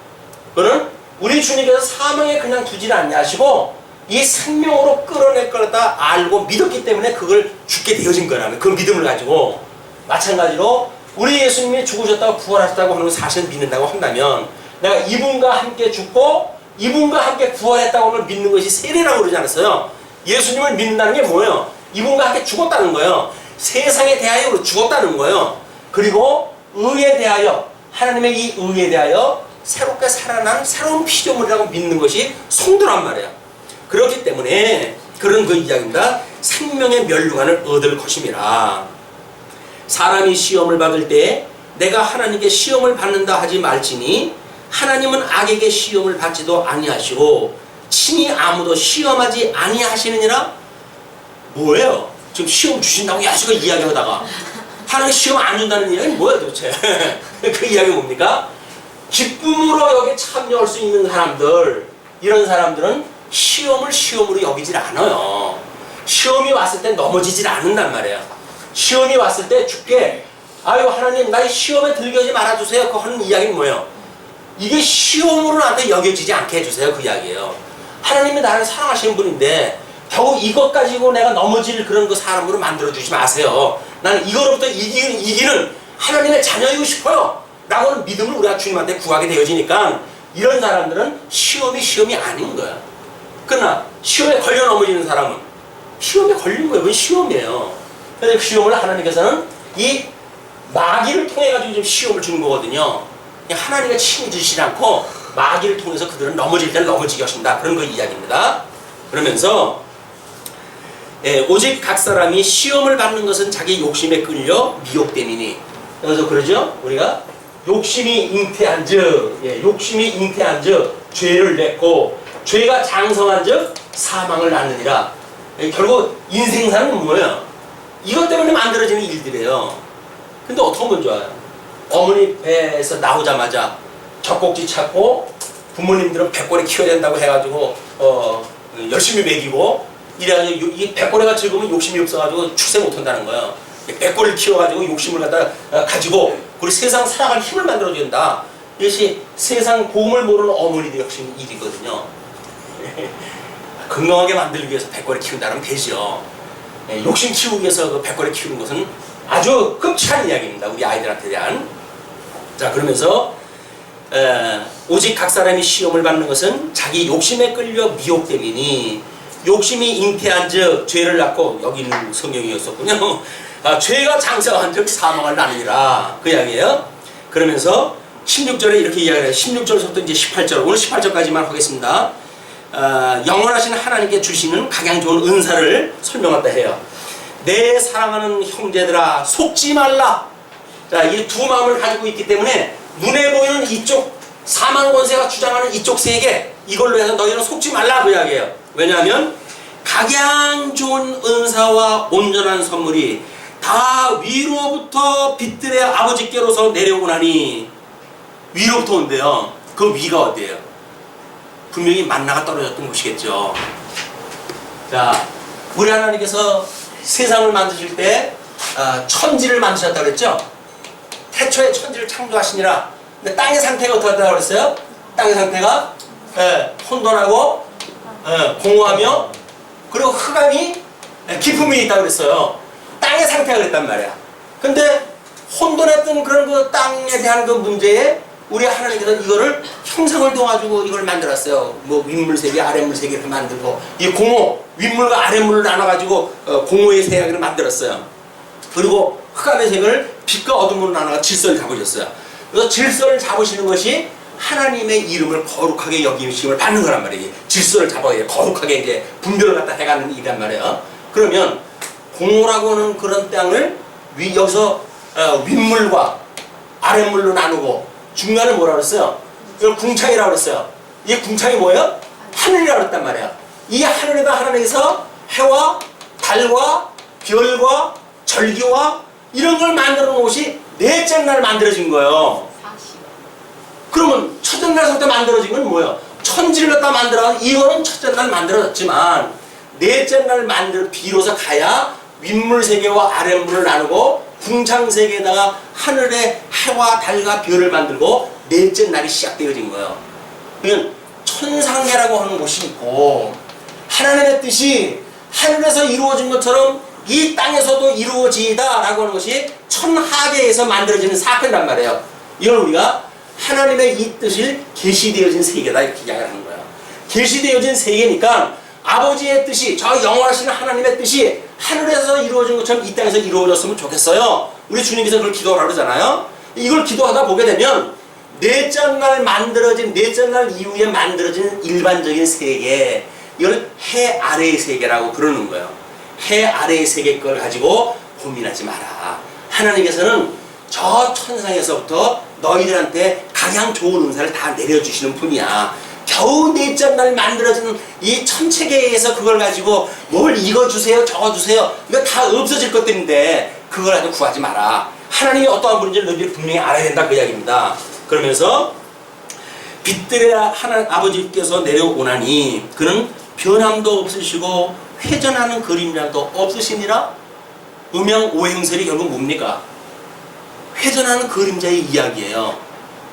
A: 그는 우리 주님께서 사망에 그냥 두지는 않냐시고 이 생명으로 끌어낼 거다 알고 믿었기 때문에 그걸 죽게 되어진 거라면 그 믿음을 가지고 마찬가지로 우리 예수님이 죽으셨다고 부활하셨다고 하는 사실을 믿는다고 한다면 내가 이분과 함께 죽고 이분과 함께 부활했다고 하는 믿는 것이 세례라고 그러지 않았어요. 예수님을 믿는다는 게 뭐예요? 이분과 함께 죽었다는 거예요. 세상에 대하여 죽었다는 거예요. 그리고 의에 대하여 하나님의 이 의에 대하여 새롭게 살아난 새로운 피조물이라고 믿는 것이 성도란 말이에요. 그렇기 때문에 그런 그 이야기입니다. 생명의 면류관을 얻을 것임이라. 사람이 시험을 받을 때 내가 하나님께 시험을 받는다 하지 말지니 하나님은 악에게 시험을 받지도 아니하시고 친히 아무도 시험하지 아니하시느니라. 뭐예요? 지금 시험 주신다고 야식을 이야기하다가 하나님 시험 안 준다는 이야기는 뭐야 도대체? 그 이야기 뭡니까? 기쁨으로 여기 참여할 수 있는 사람들, 이런 사람들은 시험을 시험으로 여기질 않아요. 시험이 왔을 때 넘어지질 않는단 말이에요. 시험이 왔을 때 죽게 아유 하나님 나의 시험에 들게 하지 말아주세요 그 하는 이야기는 뭐예요? 이게 시험으로 나한테 여겨지지 않게 해주세요 그 이야기예요. 하나님이 나를 사랑하시는 분인데 겨우 이것 가지고 내가 넘어질 그런 그 사람으로 만들어주지 마세요. 나는 이거로부터 이기는 하나님의 자녀이고 싶어요 라고는 믿음을 우리가 주님한테 구하게 되어지니까 이런 사람들은 시험이 아닌 거야. 그러나 시험에 걸려 넘어지는 사람은 시험에 걸린 거예요. 그건 시험이에요. 그래서 그 시험을 하나님께서는 이 마귀를 통해 가지고 좀 시험을 주는 거거든요. 하나님과 친히 주시지 않고 마귀를 통해서 그들은 넘어질 때는 넘어지게 하신다. 그런 거 이야기입니다. 그러면서 오직 각 사람이 시험을 받는 것은 자기 욕심에 끌려 미혹됨이니. 그래서 그러죠. 우리가 욕심이 잉태한즉, 욕심이 잉태한즉 죄를 냈고 죄가 장성한즉 사망을 낳느니라. 결국 인생사는 뭐예요? 이것 때문에 만들어지는 일들이에요. 근데 어떻게 하면 좋아요? 어머니 배에서 나오자마자 젖꼭지 찾고 부모님들은 백골에 키워야 된다고 해가지고 열심히 먹이고 이래가지고 이 백골에가 즐거우면 욕심이 없어가지고 출세 못한다는 거예요. 백골을 키워가지고 욕심을 갖다 가지고 우리 세상 살아갈 힘을 만들어줘야 된다. 이것이 세상 보험을 모르는 어머니들 역시 일이거든요. 건강하게 만들기 위해서 백골을 키운다면 되죠. 욕심 키우기 위해서 그 백골을 키우는 것은 아주 끔찍한 이야기입니다. 우리 아이들한테 대한. 자, 그러면서 오직 각 사람이 시험을 받는 것은 자기 욕심에 끌려 미혹됨이니 욕심이 잉태한 즉 죄를 낳고, 여기는 성경이었었군요. 죄가 장성한 즉 사망을 낳느니라, 그 이야기예요. 그러면서 16절에 이렇게 이야기해요. 16절부터 이제 18절, 오늘 18절까지만 하겠습니다. 영원하신 하나님께 주시는 각양 좋은 은사를 설명한다 해요. 내 사랑하는 형제들아, 속지 말라. 자, 이 두 마음을 가지고 있기 때문에 눈에 보이는 이쪽 사망 권세가 주장하는 이쪽 세계, 이걸로 해서 너희는 속지 말라, 그 이야기예요. 왜냐하면 각양 좋은 은사와 온전한 선물이 다 위로부터 빛들의 아버지께로서 내려오나니, 위로부터 온대요. 그 위가 어디예요? 분명히 만나가 떨어졌던 곳이겠죠. 자, 우리 하나님께서 세상을 만드실 때 천지를 만드셨다고 그랬죠? 태초에 천지를 창조하시니라. 근데 땅의 상태가 어떻게 한다고 그랬어요? 땅의 상태가 혼돈하고 공허하며, 그리고 흑암이 깊음이 있다고 그랬어요. 땅의 상태가 그랬단 말이야. 근데 혼돈했던 그런 그 땅에 대한 그 문제에 우리 하나님께서 이거를 형상을 둬가지고 이걸 만들었어요. 뭐 윗물 세계, 아랫물 세계 이렇게 만들고, 이 공허, 윗물과 아랫물을 나눠가지고 공허의 세계를 만들었어요. 그리고 흑암의 세계를 빛과 어둠으로 나눠가 질서를 잡으셨어요. 그래서 질서를 잡으시는 것이 하나님의 이름을 거룩하게 여기심을 받는 거란 말이에요. 질서를 잡아야 거룩하게 이제 분별을 갖다 해가는 일이란 말이에요. 그러면 공허라고 하는 그런 땅을 여기서 윗물과 아랫물로 나누고, 중간을 뭐라 그랬어요? 이걸 궁창이라고 그랬어요. 이 궁창이 뭐예요? 하늘이라고 그랬단 말이야. 이 하늘에다 하나님께서 해와 달과 별과 절기와 이런 걸 만들어 놓은 것이 넷째 날 만들어진 거예요. 그러면 첫째 날부터 만들어진 건 뭐예요? 천지를 갖다 만들어, 이거는 첫째 날 만들어졌지만 넷째 날 비로소 가야 윗물 세계와 아랫물을 나누고 궁창 세계에다가 하늘의 해와 달과 별을 만들고 넷째 날이 시작되어진 거예요. 그러니까 천상계라고 하는 곳이 있고, 하나님의 뜻이 하늘에서 이루어진 것처럼 이 땅에서도 이루어지다 라고 하는 것이 천하계에서 만들어지는 사건이란 말이에요. 이걸 우리가 하나님의 이 뜻이 계시되어진 세계다, 이렇게 이야기하는 거예요. 계시되어진 세계니까 아버지의 뜻이, 저 영원하신 하나님의 뜻이 하늘에서 이루어진 것처럼 이 땅에서 이루어졌으면 좋겠어요. 우리 주님께서 그걸 기도하라고 그러잖아요. 이걸 기도하다 보게 되면 넷째 날 만들어진, 넷째 날 이후에 만들어진 일반적인 세계, 이걸 해 아래의 세계라고 그러는 거예요. 해 아래의 세계 걸 가지고 고민하지 마라. 하나님께서는 저 천상에서부터 너희들한테 가장 좋은 은사를 다 내려주시는 분이야. 겨우 넷째 날 만들어진 이 천체계에서 그걸 가지고 뭘 이거 주세요 저거 주세요, 이거 다 없어질 것들인데 그걸 가지고 구하지 마라. 하나님이 어떠한 분인지 너희들이 분명히 알아야 된다, 그 이야기입니다. 그러면서 빛들의 하나님 아버지께서 내려오나니 그는 변함도 없으시고 회전하는 그림자도 없으시니라. 음양 오행설이 결국 뭡니까? 회전하는 그림자의 이야기예요.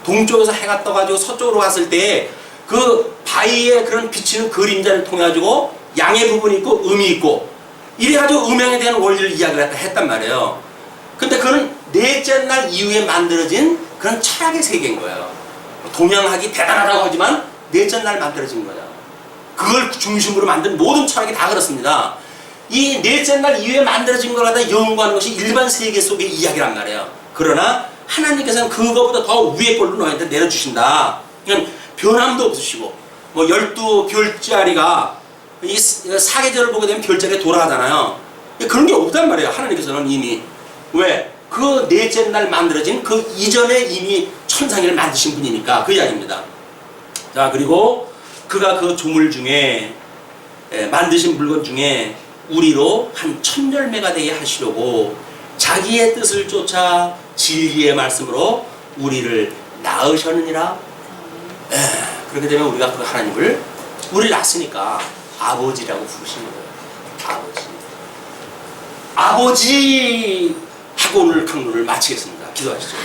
A: 동쪽에서 해가 떠가지고 서쪽으로 갔을 때 그 바위에 그런 비치는 그림자를 통해 가지고 양의 부분이 있고 음이 있고, 이래가지고 음양에 대한 원리를 이야기를 했단 말이에요. 근데 그는 넷째 날 이후에 만들어진 그런 철학의 세계인 거예요. 동양학이 대단하다고 하지만 넷째 날 만들어진 거예요. 그걸 중심으로 만든 모든 철학이 다 그렇습니다. 이 넷째 날 이후에 만들어진 걸 갖다 연구하는 것이 일반 세계 속의 이야기란 말이에요. 그러나 하나님께서는 그거보다 더 위의 걸로 너희한테 내려주신다. 그러니까 변함도 없으시고, 뭐 12별자리가 이 사계절을 보게 되면 별자리가 돌아가잖아요. 그런 게 없단 말이에요. 하나님께서는 이미. 왜? 그 넷째 날 만들어진 그 이전에 이미 천상을 만드신 분이니까, 그 이야기입니다. 자, 그리고 그가 그 조물 중에 만드신 물건 중에 우리로 한 1000열매가 되게 하시려고 자기의 뜻을 쫓아 진리의 말씀으로 우리를 낳으셨느니라. 그렇게 되면 우리가 그 하나님을, 우리를 낳았으니까 아버지라고 부르시는 거예요. 아버지 하고 오늘 강론을 마치겠습니다. 기도하시죠.